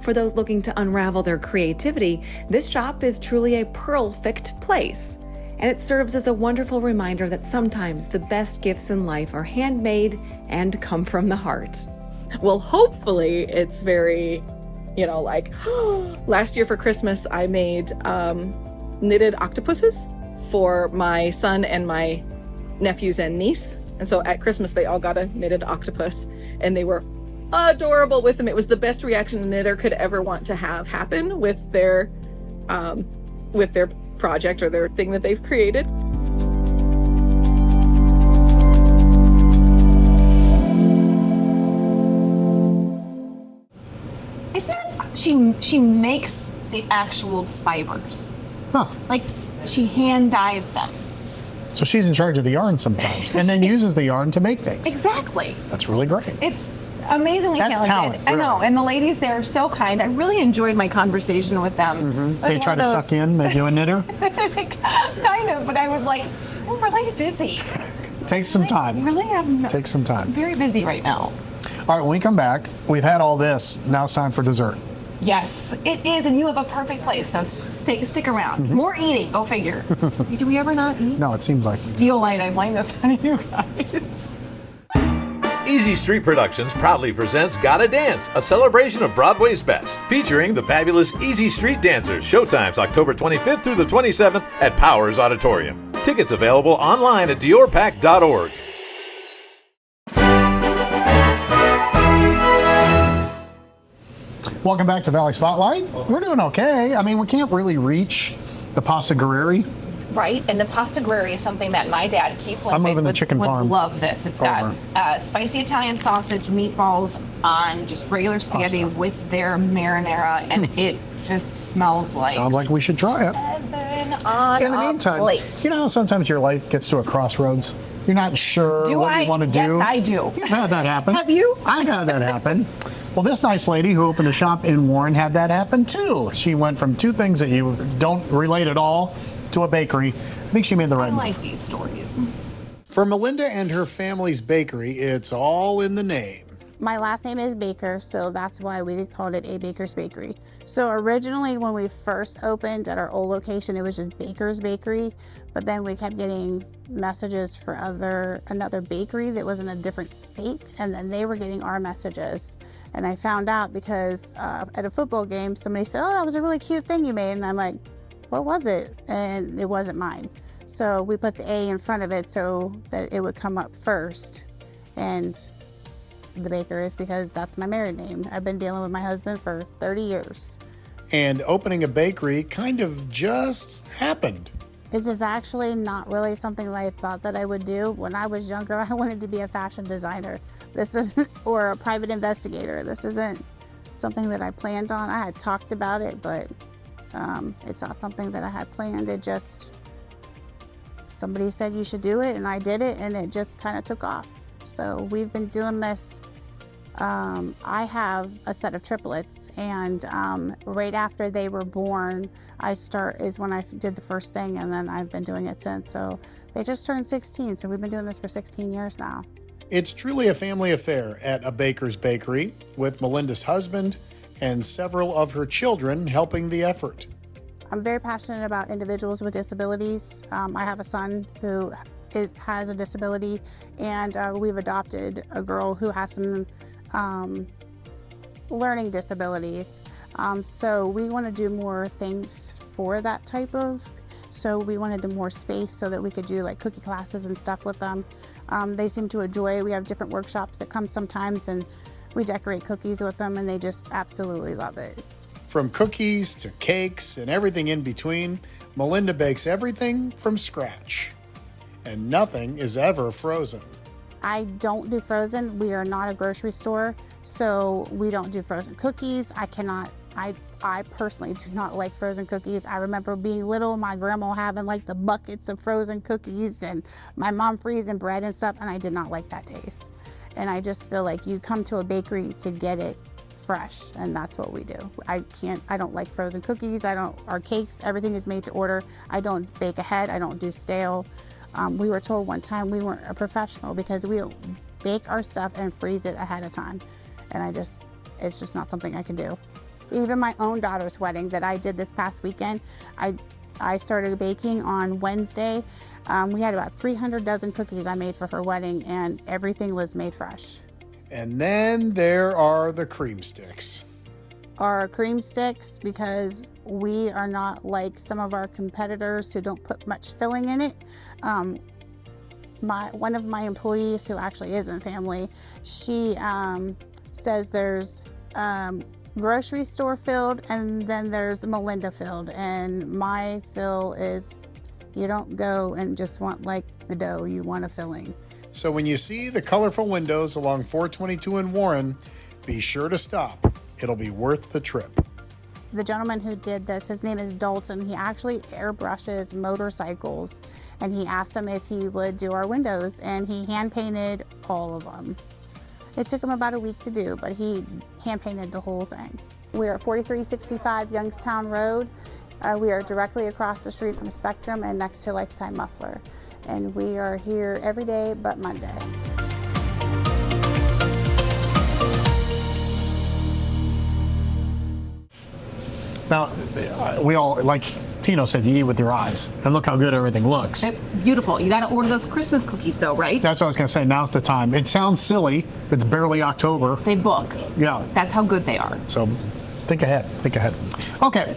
For those looking to unravel their creativity, this shop is truly a perfect place. And it serves as a wonderful reminder that sometimes the best gifts in life are handmade and come from the heart. Well, hopefully it's very, last year for Christmas, I made knitted octopuses for my son and my nephews and niece. And so at Christmas, they all got a knitted octopus, and they were adorable with them. It was the best reaction a knitter could ever want to have happen with their project or their thing that they've created. she makes the actual fibers. Huh. Like she hand dyes them. So she's in charge of the yarn sometimes, and then uses the yarn to make things. Exactly. That's really great. It's amazingly That's talented. talent, I know, really. and the ladies there are so kind. I really enjoyed my conversation with them. It was They try one to of those- suck in, make you a knitter. kind of, but I was like, we're really busy. Takes some time. Really, I'm Takes some time. very busy right now. All right, when we come back, we've had all this. Now it's time for dessert. Yes, it is, and you have a perfect place. So stick around. More eating. Go figure. Do we ever not eat? No, it seems like. Steel light. I blame this on you guys. Easy Street Productions proudly presents Gotta Dance, a celebration of Broadway's best, featuring the fabulous Easy Street Dancers. Showtimes October 25th through the 27th at Powers Auditorium. Tickets available online at diorpac.org. Welcome back to Valley Spotlight. We're doing okay. I mean, we can't really reach the pasta Guerreri. Right, and the pasta Guerreri is something that my dad, Keith I'm moving the chicken would farm love this. It's got spicy Italian sausage, meatballs on just regular spaghetti with their marinara, and it just smells like Sounds like we should try it. heaven on In the a meantime, plate. you know how sometimes your life gets to a crossroads? You're not sure Do what I? you want to do? Yes, I do. You've had that happen. Have you? I've had that happen. Well, this nice lady who opened a shop in Warren had that happen too. She went from two things that you don't relate at all to a bakery. I think she made the right I move. like these stories. For Melinda and her family's bakery, it's all in the name. My last name is Baker, so that's why we called it A Baker's Bakery. So originally when we first opened at our old location, it was just Baker's Bakery, but then we kept getting messages for another bakery that was in a different state, and then they were getting our messages. And I found out because at a football game, somebody said, "Oh, that was a really cute thing you made," and I'm like, "What was it?" And it wasn't mine. So we put the A in front of it so that it would come up first. And the Baker is because that's my married name. I've been dealing with my husband for 30 years. And opening a bakery kind of just happened. This is actually not really something that I thought that I would do. When I was younger, I wanted to be a fashion designer. This is, or a private investigator. This isn't something that I planned on. I had talked about it, but it's not something that I had planned. It just, somebody said you should do it, and I did it, and it just kind of took off. So we've been doing this. I have a set of triplets, and right after they were born, is when I did the first thing, and then I've been doing it since. So they just turned 16, so we've been doing this for 16 years now. It's truly a family affair at A Baker's Bakery, with Melinda's husband and several of her children helping the effort. I'm very passionate about individuals with disabilities. I have a son who has a disability, and we've adopted a girl who has some learning disabilities. So we want to do more things for that type of, so we wanted them more space so that we could do like cookie classes and stuff with them. They seem to enjoy it. We have different workshops that come sometimes, and we decorate cookies with them, and they just absolutely love it. From cookies to cakes and everything in between, Melinda bakes everything from scratch. And nothing is ever frozen. I don't do frozen. We are not a grocery store, so we don't do frozen cookies. I personally do not like frozen cookies. I remember being little, my grandma having like the buckets of frozen cookies and my mom freezing bread and stuff, and I did not like that taste. And I just feel like you come to a bakery to get it fresh, and that's what we do. I don't like frozen cookies. Our cakes, everything is made to order. I don't bake ahead. I don't do stale. We were told one time we weren't a professional because we don't bake our stuff and freeze it ahead of time. And it's just not something I can do. Even my own daughter's wedding that I did this past weekend, I started baking on Wednesday. We had about 300 dozen cookies I made for her wedding, and everything was made fresh. And then there are the cream sticks. Our cream sticks, because we are not like some of our competitors who don't put much filling in it. One of my employees, who actually isn't family, she says there's grocery store filled, and then there's Melinda filled, and my fill is you don't go and just want like the dough, you want a filling. So when you see the colorful windows along 422 in Warren, be sure to stop It'll be worth the trip. The gentleman who did this, his name is Dalton. He actually airbrushes motorcycles, and he asked him if he would do our windows, and he hand painted all of them. It took him about a week to do, but he hand painted the whole thing. We're at 4365 Youngstown Road. We are directly across the street from Spectrum and next to Lifetime Muffler. And we are here every day but Monday. Now, we all, like Tino said, you eat with your eyes. And look how good everything looks. Beautiful. You got to order those Christmas cookies, though, right? That's what I was going to say. Now's the time. It sounds silly. It's barely October. They book. Yeah. That's how good they are. So think ahead. Think ahead. Okay.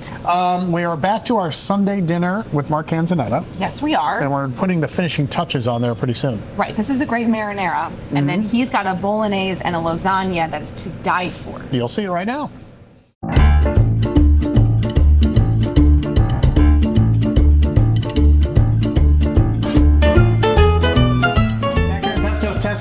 We are back to our Sunday dinner with Mark Canzonetta. Yes, we are. And we're putting the finishing touches on there pretty soon. Right. This is a great marinara. And then he's got a bolognese and a lasagna that's to die for. You'll see it right now.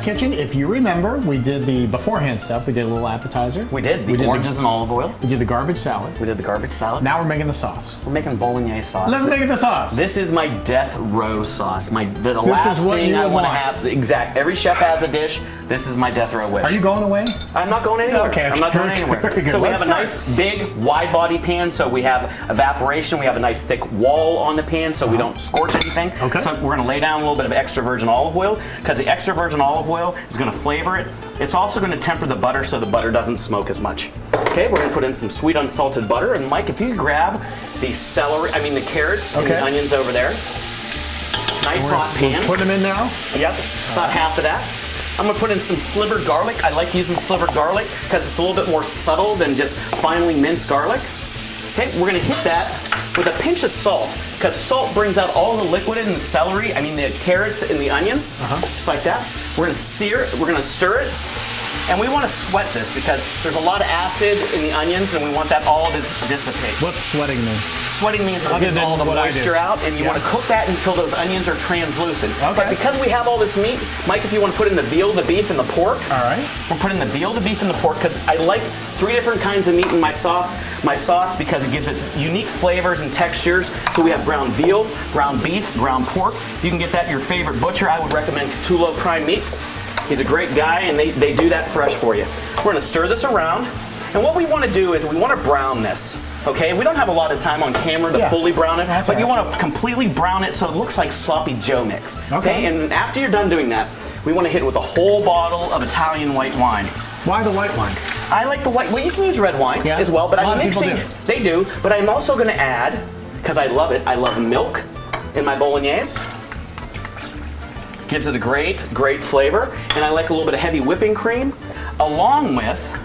Kitchen. If you remember, we did the beforehand stuff. We did a little appetizer. We did. The oranges and olive oil. We did the garbage salad. We did the garbage salad. Now we're making the sauce. We're making bolognese sauce. Let's make the sauce. This is my death row sauce. The last thing I want to have. Exact. Every chef has a dish. This is my death row wish. Are you going away? I'm not going anywhere. Okay. I'm not going anywhere. So we have a nice big wide body pan. So we have evaporation. We have a nice thick wall on the pan so we don't scorch anything. Okay. So we're going to lay down a little bit of extra virgin olive oil because the extra virgin olive oil is going to flavor it. It's also going to temper the butter so the butter doesn't smoke as much. Okay, we're going to put in some sweet unsalted butter. And Mike, if you grab the the carrots and the onions over there. Nice hot pan. Put them in now? Yep, about half of that. I'm going to put in some slivered garlic. I like using slivered garlic because it's a little bit more subtle than just finely minced garlic. Okay, we're going to hit that with a pinch of salt because salt brings out all the liquid in the celery, the carrots and the onions, just like that. We're going to stir it, and we want to sweat this because there's a lot of acid in the onions and we want that all to dissipate. What's sweating mean? Sweating means it gets all the moisture out, and you want to cook that until those onions are translucent. Okay. But because we have all this meat, Mike, if you want to put in the veal, the beef, and the pork. All right. We're putting the veal, the beef, and the pork because I like 3 different kinds of meat in my sauce because it gives it unique flavors and textures. So we have ground veal, ground beef, ground pork. You can get that at your favorite butcher. I would recommend Catullo Prime Meats. He's a great guy, and they do that fresh for you. We're going to stir this around, and what we want to do is we want to brown this. Okay, we don't have a lot of time on camera to fully brown it, but you want to completely brown it so it looks like sloppy Joe mix. Okay, and after you're done doing that, we want to hit it with a whole bottle of Italian white wine. Why the white wine? I like the white. Well, you can use red wine as well, but I'm mixing. They do, but I'm also going to add, because I love it. I love milk in my bolognese. Gives it a great flavor, and I like a little bit of heavy whipping cream, along with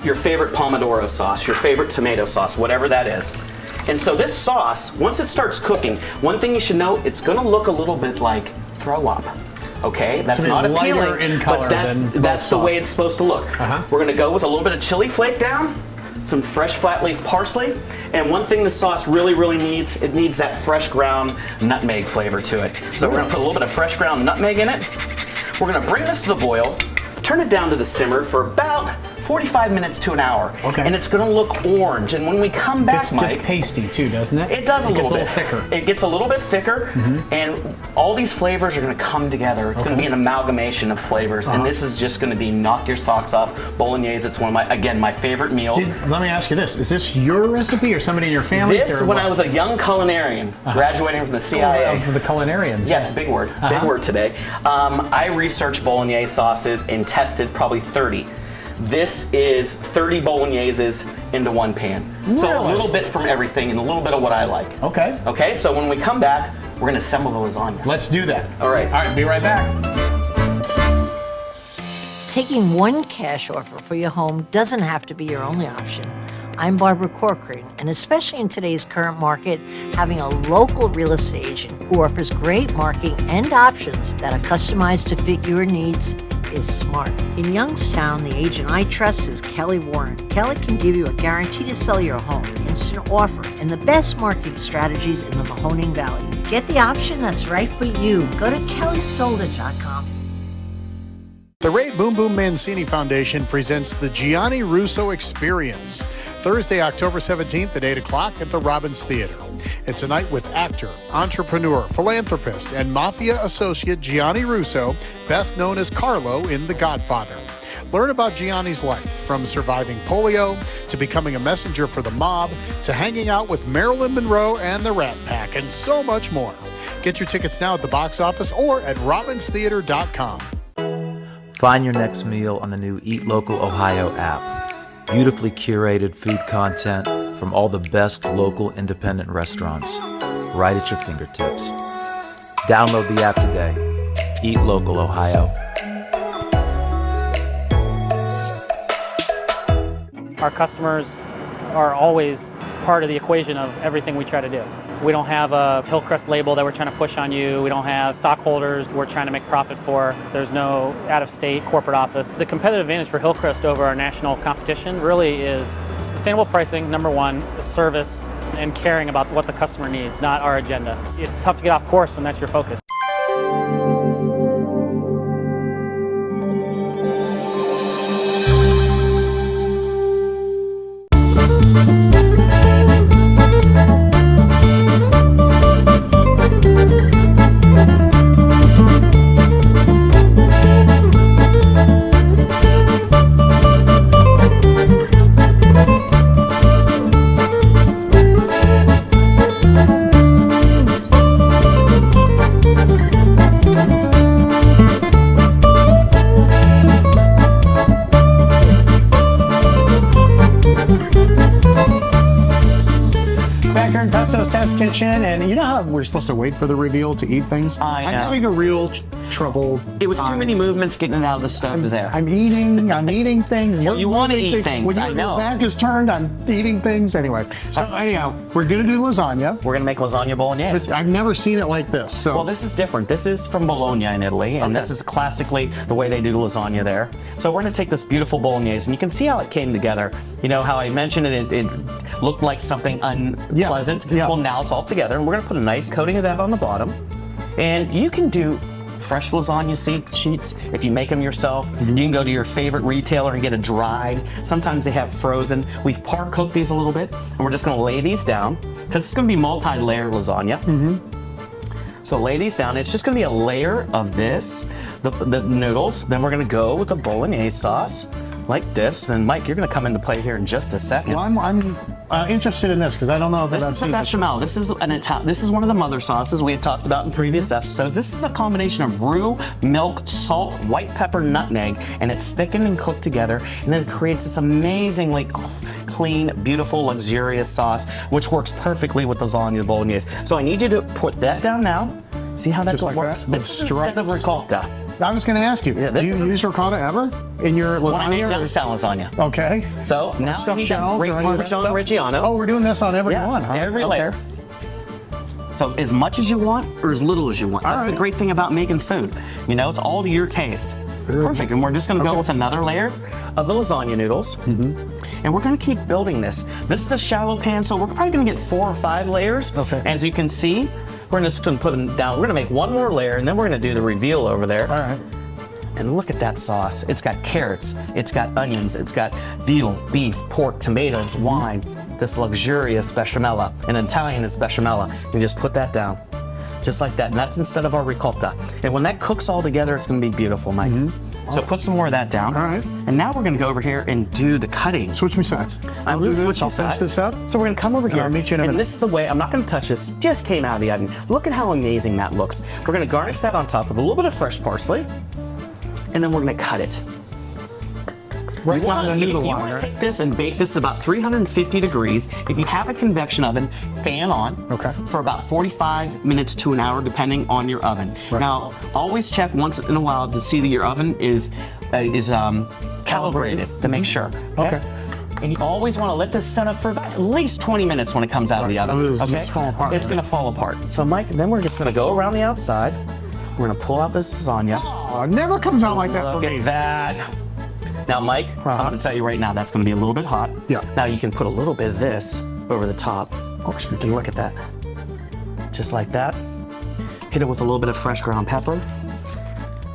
your favorite pomodoro sauce, your favorite tomato sauce, whatever that is. And so this sauce, once it starts cooking, one thing you should know, it's going to look a little bit like throw up. Okay, that's not appealing, in color, but that's the way it's supposed to look. We're going to go with a little bit of chili flake down, some fresh flat leaf parsley, and one thing the sauce really needs, it needs that fresh ground nutmeg flavor to it. So we're going to put a little bit of fresh ground nutmeg in it. We're going to bring this to the boil, turn it down to the simmer for about 45 minutes to an hour. Okay. And it's going to look orange. And when we come back, Mike, it gets pasty too, doesn't it? It does a little bit. It gets a little thicker. It gets a little bit thicker, and all these flavors are going to come together. It's going to be an amalgamation of flavors, and this is just going to be knock your socks off. Bolognese, it's one of my favorite meals. Let me ask you this: is this your recipe or somebody in your family? This when I was a young culinarian, graduating from the CIA. Of the culinarians. Yes, big word. Big word today. I researched bolognese sauces and tested probably 30. This is 30 bologneses into one pan. Really? So a little bit from everything and a little bit of what I like. Okay. Okay, so when we come back, we're going to assemble the lasagna. Let's do that. All right. All right, be right back. Taking one cash offer for your home doesn't have to be your only option. I'm Barbara Corcoran, and especially in today's current market, having a local real estate agent who offers great marketing and options that are customized to fit your needs is smart. In Youngstown, the agent I trust is Kelly Warren. Kelly can give you a guarantee to sell your home, instant offer, and the best marketing strategies in the Mahoning Valley. Get the option that's right for you. Go to kellysolder.com. The Ray Boom Boom Mancini Foundation presents the Gianni Russo Experience, Thursday, October 17th at 8 o'clock at the Robbins Theater. It's a night with actor, entrepreneur, philanthropist, and mafia associate Gianni Russo, best known as Carlo in The Godfather. Learn about Gianni's life, from surviving polio to becoming a messenger for the mob to hanging out with Marilyn Monroe and the Rat Pack, and so much more. Get your tickets now at the box office or at robbinstheater.com. Find your next meal on the new Eat Local Ohio app. Beautifully curated food content from all the best local independent restaurants, right at your fingertips. Download the app today. Eat Local Ohio. Our customers are always part of the equation of everything we try to do. We don't have a Hillcrest label that we're trying to push on you. We don't have stockholders we're trying to make profit for. There's no out-of-state corporate office. The competitive advantage for Hillcrest over our national competition really is sustainable pricing, number one, service, and caring about what the customer needs, not our agenda. It's tough to get off course when that's your focus. Pesto's Test Kitchen, and you know how we're supposed to wait for the reveal to eat things? I know. I'm having a real trouble. It was too many movements getting it out of the stove there. I'm eating things. Well, you want to eat things, When I know. your back is turned, I'm eating things. Anyway, so anyhow, we're going to do lasagna. We're going to make lasagna bolognese. I've never seen it like this. So. Well, this is different. This is from Bologna in Italy, and this is classically the way they do lasagna there. So we're going to take this beautiful bolognese, and you can see how it came together. You know how I mentioned it looked like something unpleasant? Yeah. Well, now it's all together, and we're going to put a nice coating of that on the bottom. And you can do fresh lasagna sheets if you make them yourself. You can go to your favorite retailer and get a dried. Sometimes they have frozen. We've par cooked these a little bit, and we're just going to lay these down because it's going to be multi-layer lasagna. So lay these down. It's just going to be a layer of this, the noodles. Then we're going to go with the bolognese sauce like this. And Mike, you're going to come into play here in just a second. Well, I'm interested in this because I don't know that I've seen this. This is This is one of the mother sauces we had talked about in previous episodes. This is a combination of roux, milk, salt, white pepper, nutmeg, and it's thickened and cooked together, and then it creates this amazingly clean, beautiful, luxurious sauce, which works perfectly with lasagna bolognese. So I need you to put that down now. See how that works? This is instead of ricotta. I was going to ask you, do you use ricotta ever in your lasagna? When I make Youngstown lasagna. Okay. So now we need that great Parmesan Reggiano. Oh, we're doing this on every one, huh? Every layer. So as much as you want or as little as you want. That's the great thing about making food. You know, it's all to your taste. Perfect. And we're just going to go with another layer of the lasagna noodles. And we're going to keep building this. This is a shallow pan, so we're probably going to get 4 or 5 layers. Okay. As you can see, we're just going to put them down. We're going to make one more layer, and then we're going to do the reveal over there. All right. And look at that sauce. It's got carrots, it's got onions, it's got veal, beef, pork, tomatoes, wine, this luxurious bechamel. In Italian, it's bechamel. You just put that down, just like that. And that's instead of our ricotta. And when that cooks all together, it's going to be beautiful, Mike. So put some more of that down. All right. And now we're going to go over here and do the cutting. Switch me sides. I'm going to switch I'll sides. finish this up. So we're going to come over here. I'll meet you in a minute. And this is the way, I'm not going to touch this. Just came out of the oven. Look at how amazing that looks. We're going to garnish that on top with a little bit of fresh parsley. And then we're going to cut it. Right you down the noodle want line, to take this and bake this about 350 degrees. If you have a convection oven, fan on for about 45 minutes to an hour, depending on your oven. Now, always check once in a while to see that your oven is calibrated to make sure. Okay. And you always want to let this set up for about at least 20 minutes when it comes out of the oven. Okay. It's going to fall apart. So, Mike, then we're just going to go around the outside. We're going to pull out this lasagna. Oh, it never comes out like that. Look at that. Now, Mike, I'm going to tell you right now, that's going to be a little bit hot. Yeah. Now, you can put a little bit of this over the top. And look at that. Just like that. Hit it with a little bit of fresh ground pepper.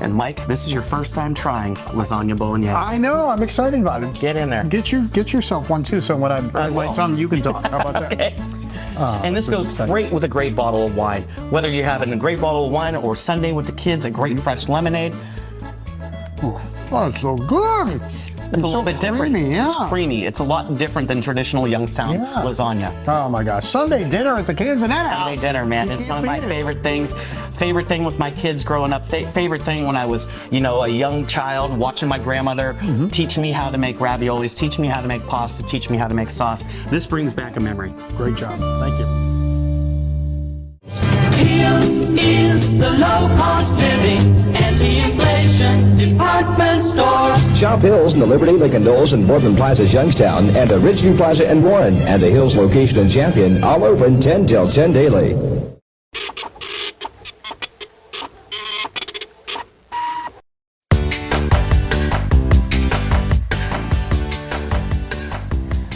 And Mike, this is your first time trying lasagna bolognese. I know. I'm excited about it. Get in there. Get yourself one too. So when I'm my tongue, you can talk. How about that? Okay. And this goes great with a great bottle of wine. Whether you're having a great bottle of wine or Sunday with the kids, a great fresh lemonade. Oh, it's so good. It's a little bit different. Creamy, yeah. It's creamy. It's a lot different than traditional Youngstown lasagna. Oh my gosh. Sunday dinner at the Canzonetta. Sunday dinner, man. It's one of my favorite things. Favorite thing with my kids growing up. Favorite thing when I was, a young child watching my grandmother teach me how to make raviolis, teach me how to make pasta, teach me how to make sauce. This brings back a memory. Great job. Thank you. Hills is the low-cost living anti-inflation department store. Shop Hills in the Liberty, Lincoln Knolls, and Boardman Plaza's Youngstown, and the Ridgeview Plaza in Warren, and the Hills location in Champion, all open 10 till 10 daily.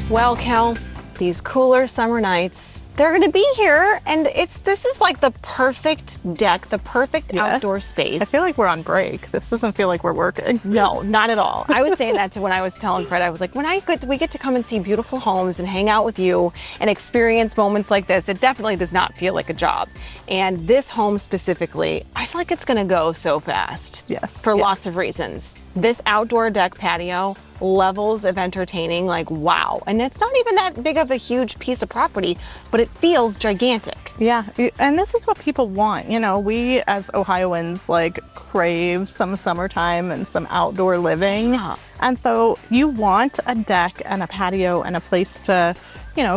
Well, Cal, these cooler summer nights, they're going to be here, and this is like the perfect deck, the perfect outdoor space. I feel like we're on break. This doesn't feel like we're working. No, not at all. I was saying that to when I was telling Fred, I was like, we get to come and see beautiful homes and hang out with you and experience moments like this, it definitely does not feel like a job. And this home specifically, I feel like it's going to go so fast. Yes. For lots of reasons. This outdoor deck patio, levels of entertaining, like wow. And it's not even that big of a huge piece of property, but it feels gigantic. Yeah, and this is what people want. We as Ohioans crave some summertime and some outdoor living. Yeah. And so you want a deck and a patio and a place to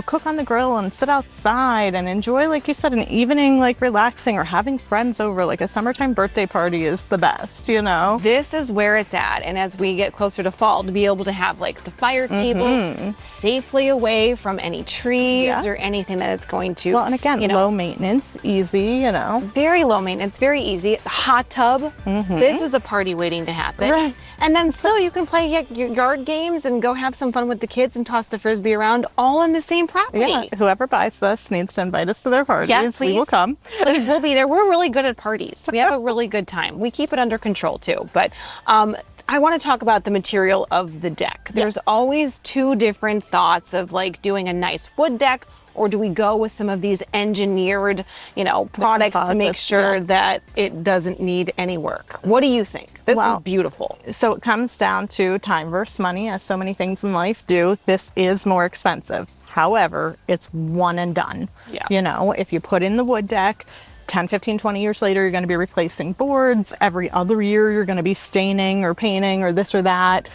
cook on the grill and sit outside and enjoy, like you said, an evening, relaxing or having friends over. Like a summertime birthday party is the best, This is where it's at. And as we get closer to fall, to be able to have the fire table safely away from any trees or anything that it's going to. Well, and again, low maintenance, easy, Very low maintenance, very easy. Hot tub. This is a party waiting to happen. Right. And then still you can play your yard games and go have some fun with the kids and toss the frisbee around all in the same property. Yeah, whoever buys this needs to invite us to their parties. Yes, please. We will come. Please, we'll be there. We're really good at parties. We have a really good time. We keep it under control too. But I want to talk about the material of the deck. There's always two different thoughts of doing a nice wood deck, or do we go with some of these engineered, products to make sure that it doesn't need any work? What do you think? This is beautiful. So it comes down to time versus money, as so many things in life do. This is more expensive. However, it's one and done. Yeah. If you put in the wood deck, 10, 15, 20 years later, you're going to be replacing boards. Every other year, you're going to be staining or painting or this or that.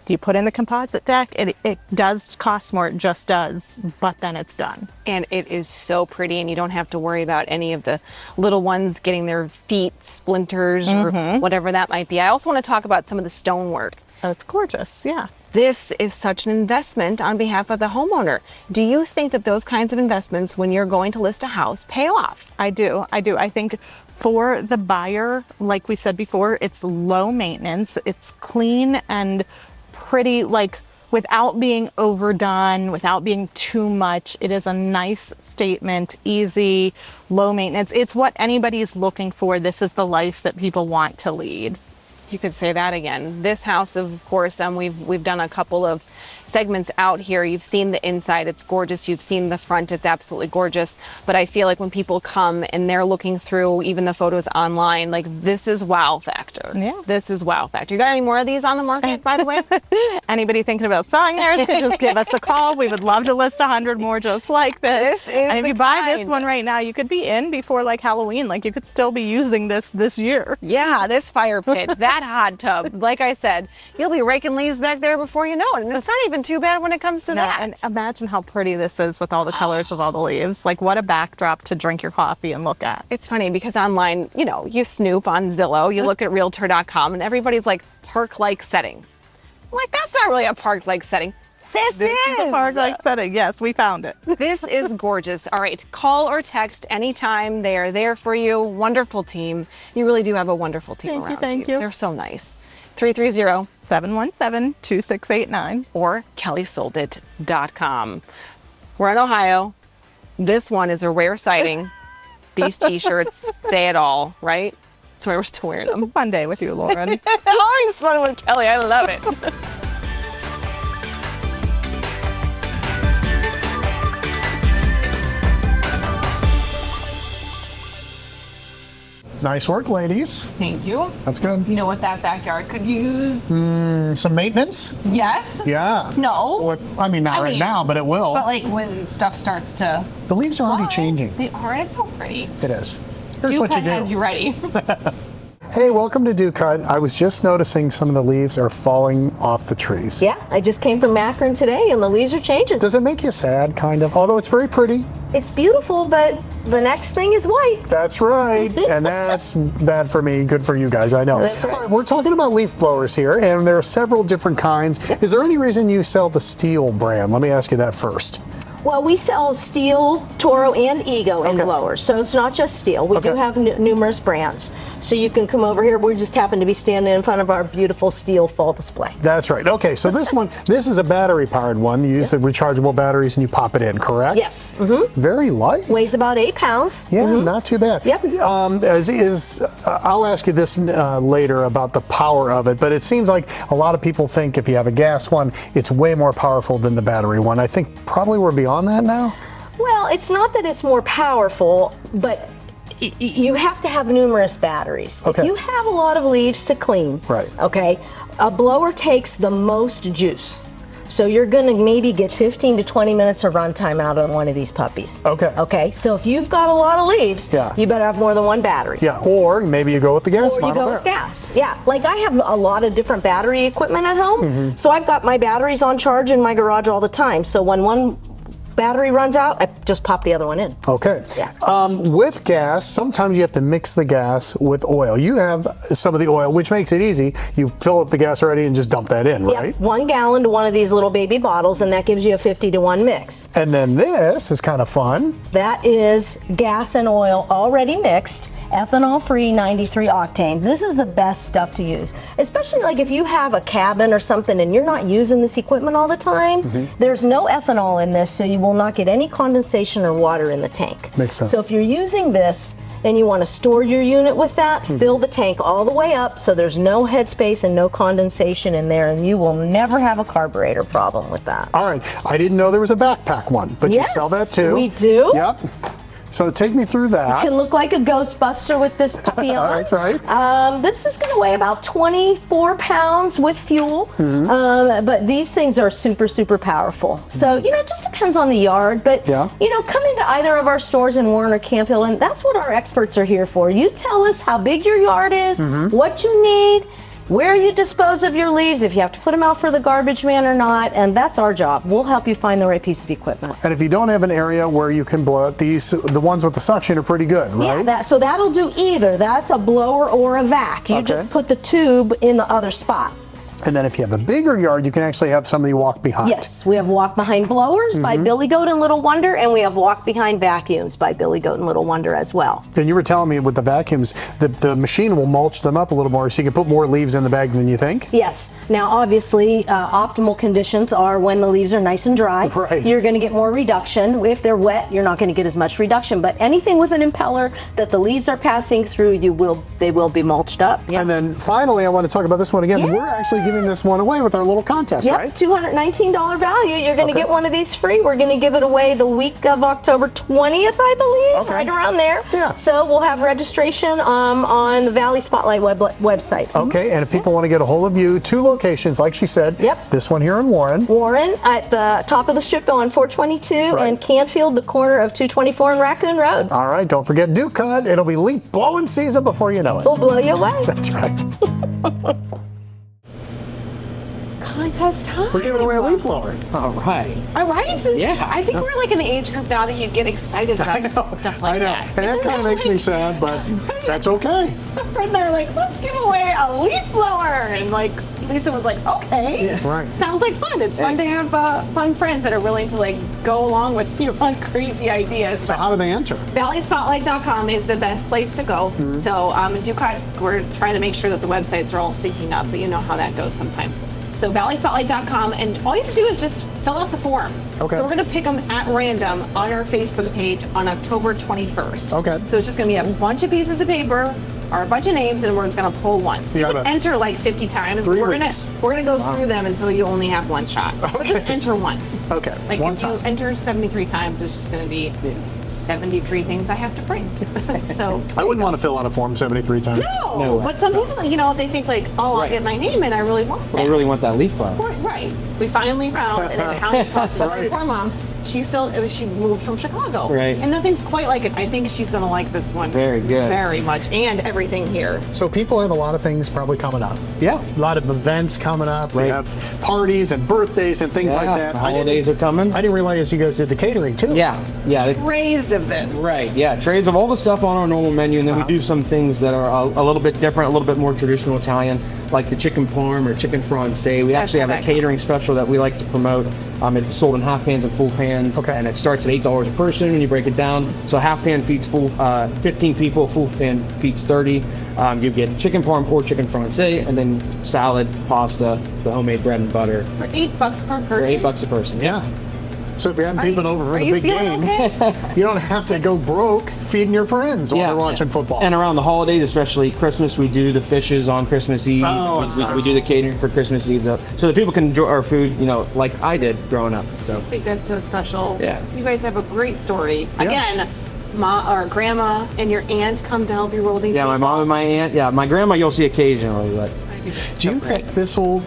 You put in the composite deck, it does cost more, it just does, but then it's done. And it is so pretty, and you don't have to worry about any of the little ones getting their feet splinters or whatever that might be. I also want to talk about some of the stonework. Oh, it's gorgeous, yeah. This is such an investment on behalf of the homeowner. Do you think that those kinds of investments, when you're going to list a house, pay off? I do. I think for the buyer, like we said before, it's low maintenance, it's clean and pretty, without being overdone, without being too much. It is a nice statement, easy, low maintenance. It's what anybody's looking for. This is the life that people want to lead. You could say that again. This house, of course, we've done a couple of segments out here. You've seen the inside, it's gorgeous. You've seen the front, it's absolutely gorgeous. But I feel like when people come and they're looking through even the photos online, this is wow factor. Yeah. This is wow factor. You got any more of these on the market, by the way? Anybody thinking about selling theirs could just give us a call. We would love to list 100 more just like this. And if you buy this one right now, you could be in before Halloween. You could still be using this year. Yeah, this fire pit, that hot tub. Like I said, you'll be raking leaves back there before you know it. And it's not even too bad when it comes to that. And imagine how pretty this is with all the colors of all the leaves. What a backdrop to drink your coffee and look at. It's funny because online, you snoop on Zillow, you look at realtor.com, and everybody's like, park-like setting. I'm like, that's not really a park-like setting. This is a park-like setting. Yes, we found it. This is gorgeous. All right, call or text anytime. They are there for you. Wonderful team. You really do have a wonderful team around you. Thank you. They're so nice. 330-717-2689 or kellysoldit.com. We're in Ohio. This one is a rare sighting. These t-shirts say it all, right? That's why we're still wearing them. Fun day with you, Lauren. Always fun with Kelly. I love it. Nice work, ladies. Thank you. That's good. You know what that backyard could use? Some maintenance? Yes. Yeah. No. What, I mean, not right now, but it will. But like when stuff starts to. The leaves are already changing. They are. It's so pretty. It is. Here's Dew what you Cut do. has you ready. Hey, welcome to Dew Cut. I was just noticing some of the leaves are falling off the trees. Yeah, I just came from Akron today and the leaves are changing. Does it make you sad, kind of? Although it's very pretty. It's beautiful, but the next thing is white. That's right. And that's bad for me, good for you guys, I know. That's right. All right, we're talking about leaf blowers here, and there are several different kinds. Is there any reason you sell the Steel brand? Let me ask you that first. Well, we sell Steel, Toro, and Ego in blowers, so it's not just Steel. We do have numerous brands. So you can come over here. We just happen to be standing in front of our beautiful Steel fall display. That's right. Okay, so this one, this is a battery-powered one. You use the rechargeable batteries and you pop it in, correct? Yes. Mm-hmm. Very light. Weighs about 8 pounds. Yeah, not too bad. Yep. I'll ask you this later about the power of it, but it seems like a lot of people think if you have a gas one, it's way more powerful than the battery one. I think probably we're beyond that now. Well, it's not that it's more powerful, but you have to have numerous batteries. Okay. If you have a lot of leaves to clean, right? Okay, a blower takes the most juice. So you're gonna maybe get 15 to 20 minutes of runtime out of one of these puppies. Okay. Okay, so if you've got a lot of leaves, you better have more than one battery. Yeah, or maybe you go with the gas Or you model go there. with gas. Yeah, like I have a lot of different battery equipment at home, so I've got my batteries on charge in my garage all the time. So when one battery runs out, I just pop the other one in. Okay. Yeah. With gas, sometimes you have to mix the gas with oil. You have some of the oil, which makes it easy. You fill up the gas already and just dump that in, right? Yep, 1 gallon to one of these little baby bottles, and that gives you a 50-to-1 mix. And then this is kind of fun. That is gas and oil already mixed, ethanol-free, 93 octane. This is the best stuff to use, especially like if you have a cabin or something and you're not using this equipment all the time. There's no ethanol in this, so you will not get any condensation or water in the tank. Makes sense. So if you're using this and you want to store your unit with that, fill the tank all the way up so there's no headspace and no condensation in there, and you will never have a carburetor problem with that. All right. I didn't know there was a backpack one, but you sell that too. We do. Yep. So take me through that. You can look like a Ghostbuster with this puppy on. That's right. This is going to weigh about 24 pounds with fuel, but these things are super, super powerful. So, it just depends on the yard, but, come into either of our stores in Warren or Canfield, and that's what our experts are here for. You tell us how big your yard is, what you need, where you dispose of your leaves, if you have to put them out for the garbage man or not, and that's our job. We'll help you find the right piece of equipment. And if you don't have an area where you can blow it, the ones with the suction are pretty good, right? Yeah, so that'll do either. That's a blower or a vac. You just put the tube in the other spot. And then if you have a bigger yard, you can actually have somebody walk behind. Yes, we have Walk Behind Blowers by Billy Goat and Little Wonder, and we have Walk Behind Vacuums by Billy Goat and Little Wonder as well. And you were telling me with the vacuums, the machine will mulch them up a little more so you can put more leaves in the bag than you think? Yes. Now, obviously, optimal conditions are when the leaves are nice and dry. Right. You're going to get more reduction. If they're wet, you're not going to get as much reduction. But anything with an impeller that the leaves are passing through, they will be mulched up. Yeah. And then finally, I want to talk about this one again. We're actually giving this one away with our little contest, Yep, right? $219 value. You're going to get one of these free. We're going to give it away the week of October 20th, I believe, right around there. Yeah. So we'll have registration on the Valley Spotlight website. Okay, and if people want to get a hold of you, 2 locations, like she said. Yep. This one here in Warren. Warren at the top of the strip on 422, and Canfield, the corner of 224 and Raccoon Road. All right, don't forget Dew Cut. It'll be leaf blowing season before you know it. We'll blow you away. That's right. Contest time. We're giving away a leaf blower. All right. All right. Yeah. I think we're like in the age group now that you get excited about stuff like that. And that kind of makes me sad, but that's okay. My friend and I are like, let's give away a leaf blower. And like, Lisa was like, okay. Yeah. Right. Sounds like fun. It's fun to have fun friends that are willing to like go along with you on crazy ideas. So how do they enter? ValleySpotlight.com is the best place to go. So Dew Cut, we're trying to make sure that the websites are all syncing up, but you know how that goes sometimes. So ValleySpotlight.com, and all you have to do is just fill out the form. Okay. So we're going to pick them at random on our Facebook page on October 21st. Okay. So it's just going to be a bunch of pieces of paper are a bunch of names, and we're just gonna pull once. You can enter like 50 times. 3 We're weeks. gonna go through them until you only have one shot. But just enter once. Okay. Like one if time. you enter 73 times, it's just gonna be 73 things I have to print. So I wouldn't want to fill out a form 73 times. no. But some people, they think like, oh, I'll get my name in. I really want I that. really want that leaf flower. Right. We finally found an Italian sausage. My poor mom. She moved from Chicago. Right. And nothing's quite like it. I think she's gonna like this one. Very good. Very much. And everything here. So people have a lot of things probably coming up. Yeah. A lot of events coming up. We have parties and birthdays and things like that. The holidays are coming. I didn't realize you guys did the catering too. Yeah. Trays of this. Right, yeah, trays of all the stuff on our normal menu, and then we do some things that are a little bit different, a little bit more traditional Italian, like the chicken parm or chicken francais. We actually have a catering special that we like to promote. It's sold in half pans and full pans, and it starts at $8 a person when you break it down. So half pan feeds 15 people, full pan feeds 30. You get chicken parm or chicken francais, and then salad, pasta, the homemade bread and butter. For $8 per For person. $8 a person, yeah. So if you're having people over for are the you big feeling game, okay? you don't have to go broke feeding your friends while they're watching football. And around the holidays, especially Christmas, we do the fishes on Christmas Eve. Oh, we do the catering for Christmas Eve, so that people can enjoy our food, like I did growing up. So I think that's so special. Yeah. You guys have a great story. Yeah. Again, or grandma and your aunt come to help you roll these. yeah, my mom and my aunt. Yeah, my grandma you'll see occasionally, but Do you think this will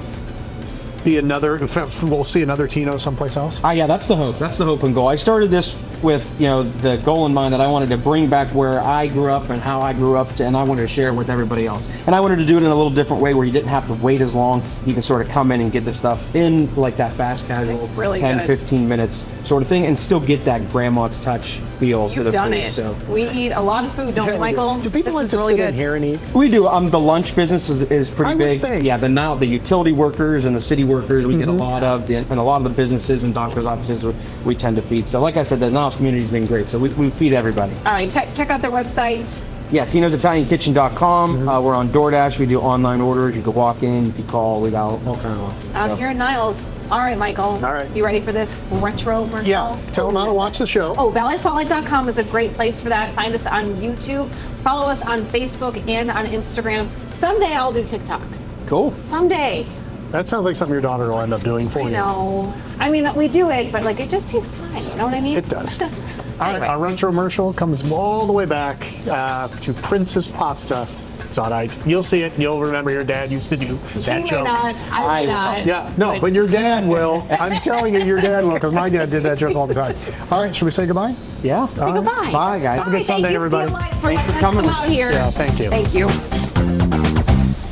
be we'll see another Tino someplace else? yeah, that's the hope. That's the hope and goal. I started this with the goal in mind that I wanted to bring back where I grew up and how I grew up, and I wanted to share it with everybody else. And I wanted to do it in a little different way where you didn't have to wait as long. You can sort of come in and get the stuff in like that fast casual, really 10, good. 15 minutes sort of thing, and still get that grandma's touch feel to You've the done food. it. So. We eat a lot of food, don't we, Michael? Do people like This to is really sit in good. here and eat? We do. The lunch business is pretty I would big. think. Yeah, the utility workers and the city workers we get a lot of, and a lot of the businesses and doctors' offices we tend to feed. So like I said, the Niles community's been great. So we feed everybody. All right, check out their website. Yeah, Tino'sItalianKitchen.com. We're on DoorDash. We do online orders. You can walk in, you can call. We got all kind of. Out here in Niles. All right, Michael. All right. You ready for this retro commercial? Yeah. Tell them how to watch the show. Oh, ValleySpotlight.com is a great place for that. Find us on YouTube. Follow us on Facebook and on Instagram. Someday I'll do TikTok. Cool. Someday. That sounds like something your daughter will end up doing for you. No. I mean, we do it, but it just takes time. You know what I mean? It does. All right, our retro commercial comes all the way back to Prince's Pasta. It's all right. You'll see it. And you'll remember your dad used to do that He joke. may not. I may not. Yeah, no, but your dad will. I'm telling you, your dad will, because my dad did that joke all the time. All right, should we say goodbye? Yeah. Say goodbye. Bye, guys. Have a good Sunday, everybody. Thanks for coming out here. Yeah, thank you. Thank you.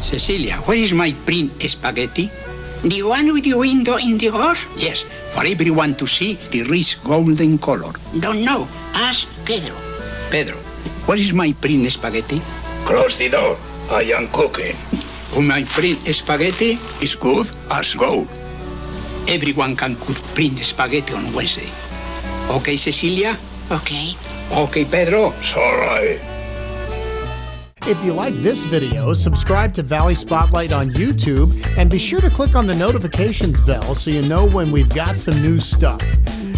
Cecilia, where is my print spaghetti? The one with the window in the door? Yes, for everyone to see the rich golden color. Don't know. Ask Pedro. Pedro, where is my print spaghetti? Close the door. I am cooking. My print spaghetti is good as gold. Everyone can cook print spaghetti on Wednesday. Okay, Cecilia? Okay. Okay, Pedro? Sorry. If you like this video, subscribe to Valley Spotlight on YouTube and be sure to click on the notifications bell so you know when we've got some new stuff.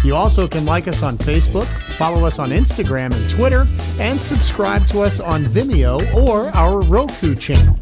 You also can like us on Facebook, follow us on Instagram and Twitter, and subscribe to us on Vimeo or our Roku channel.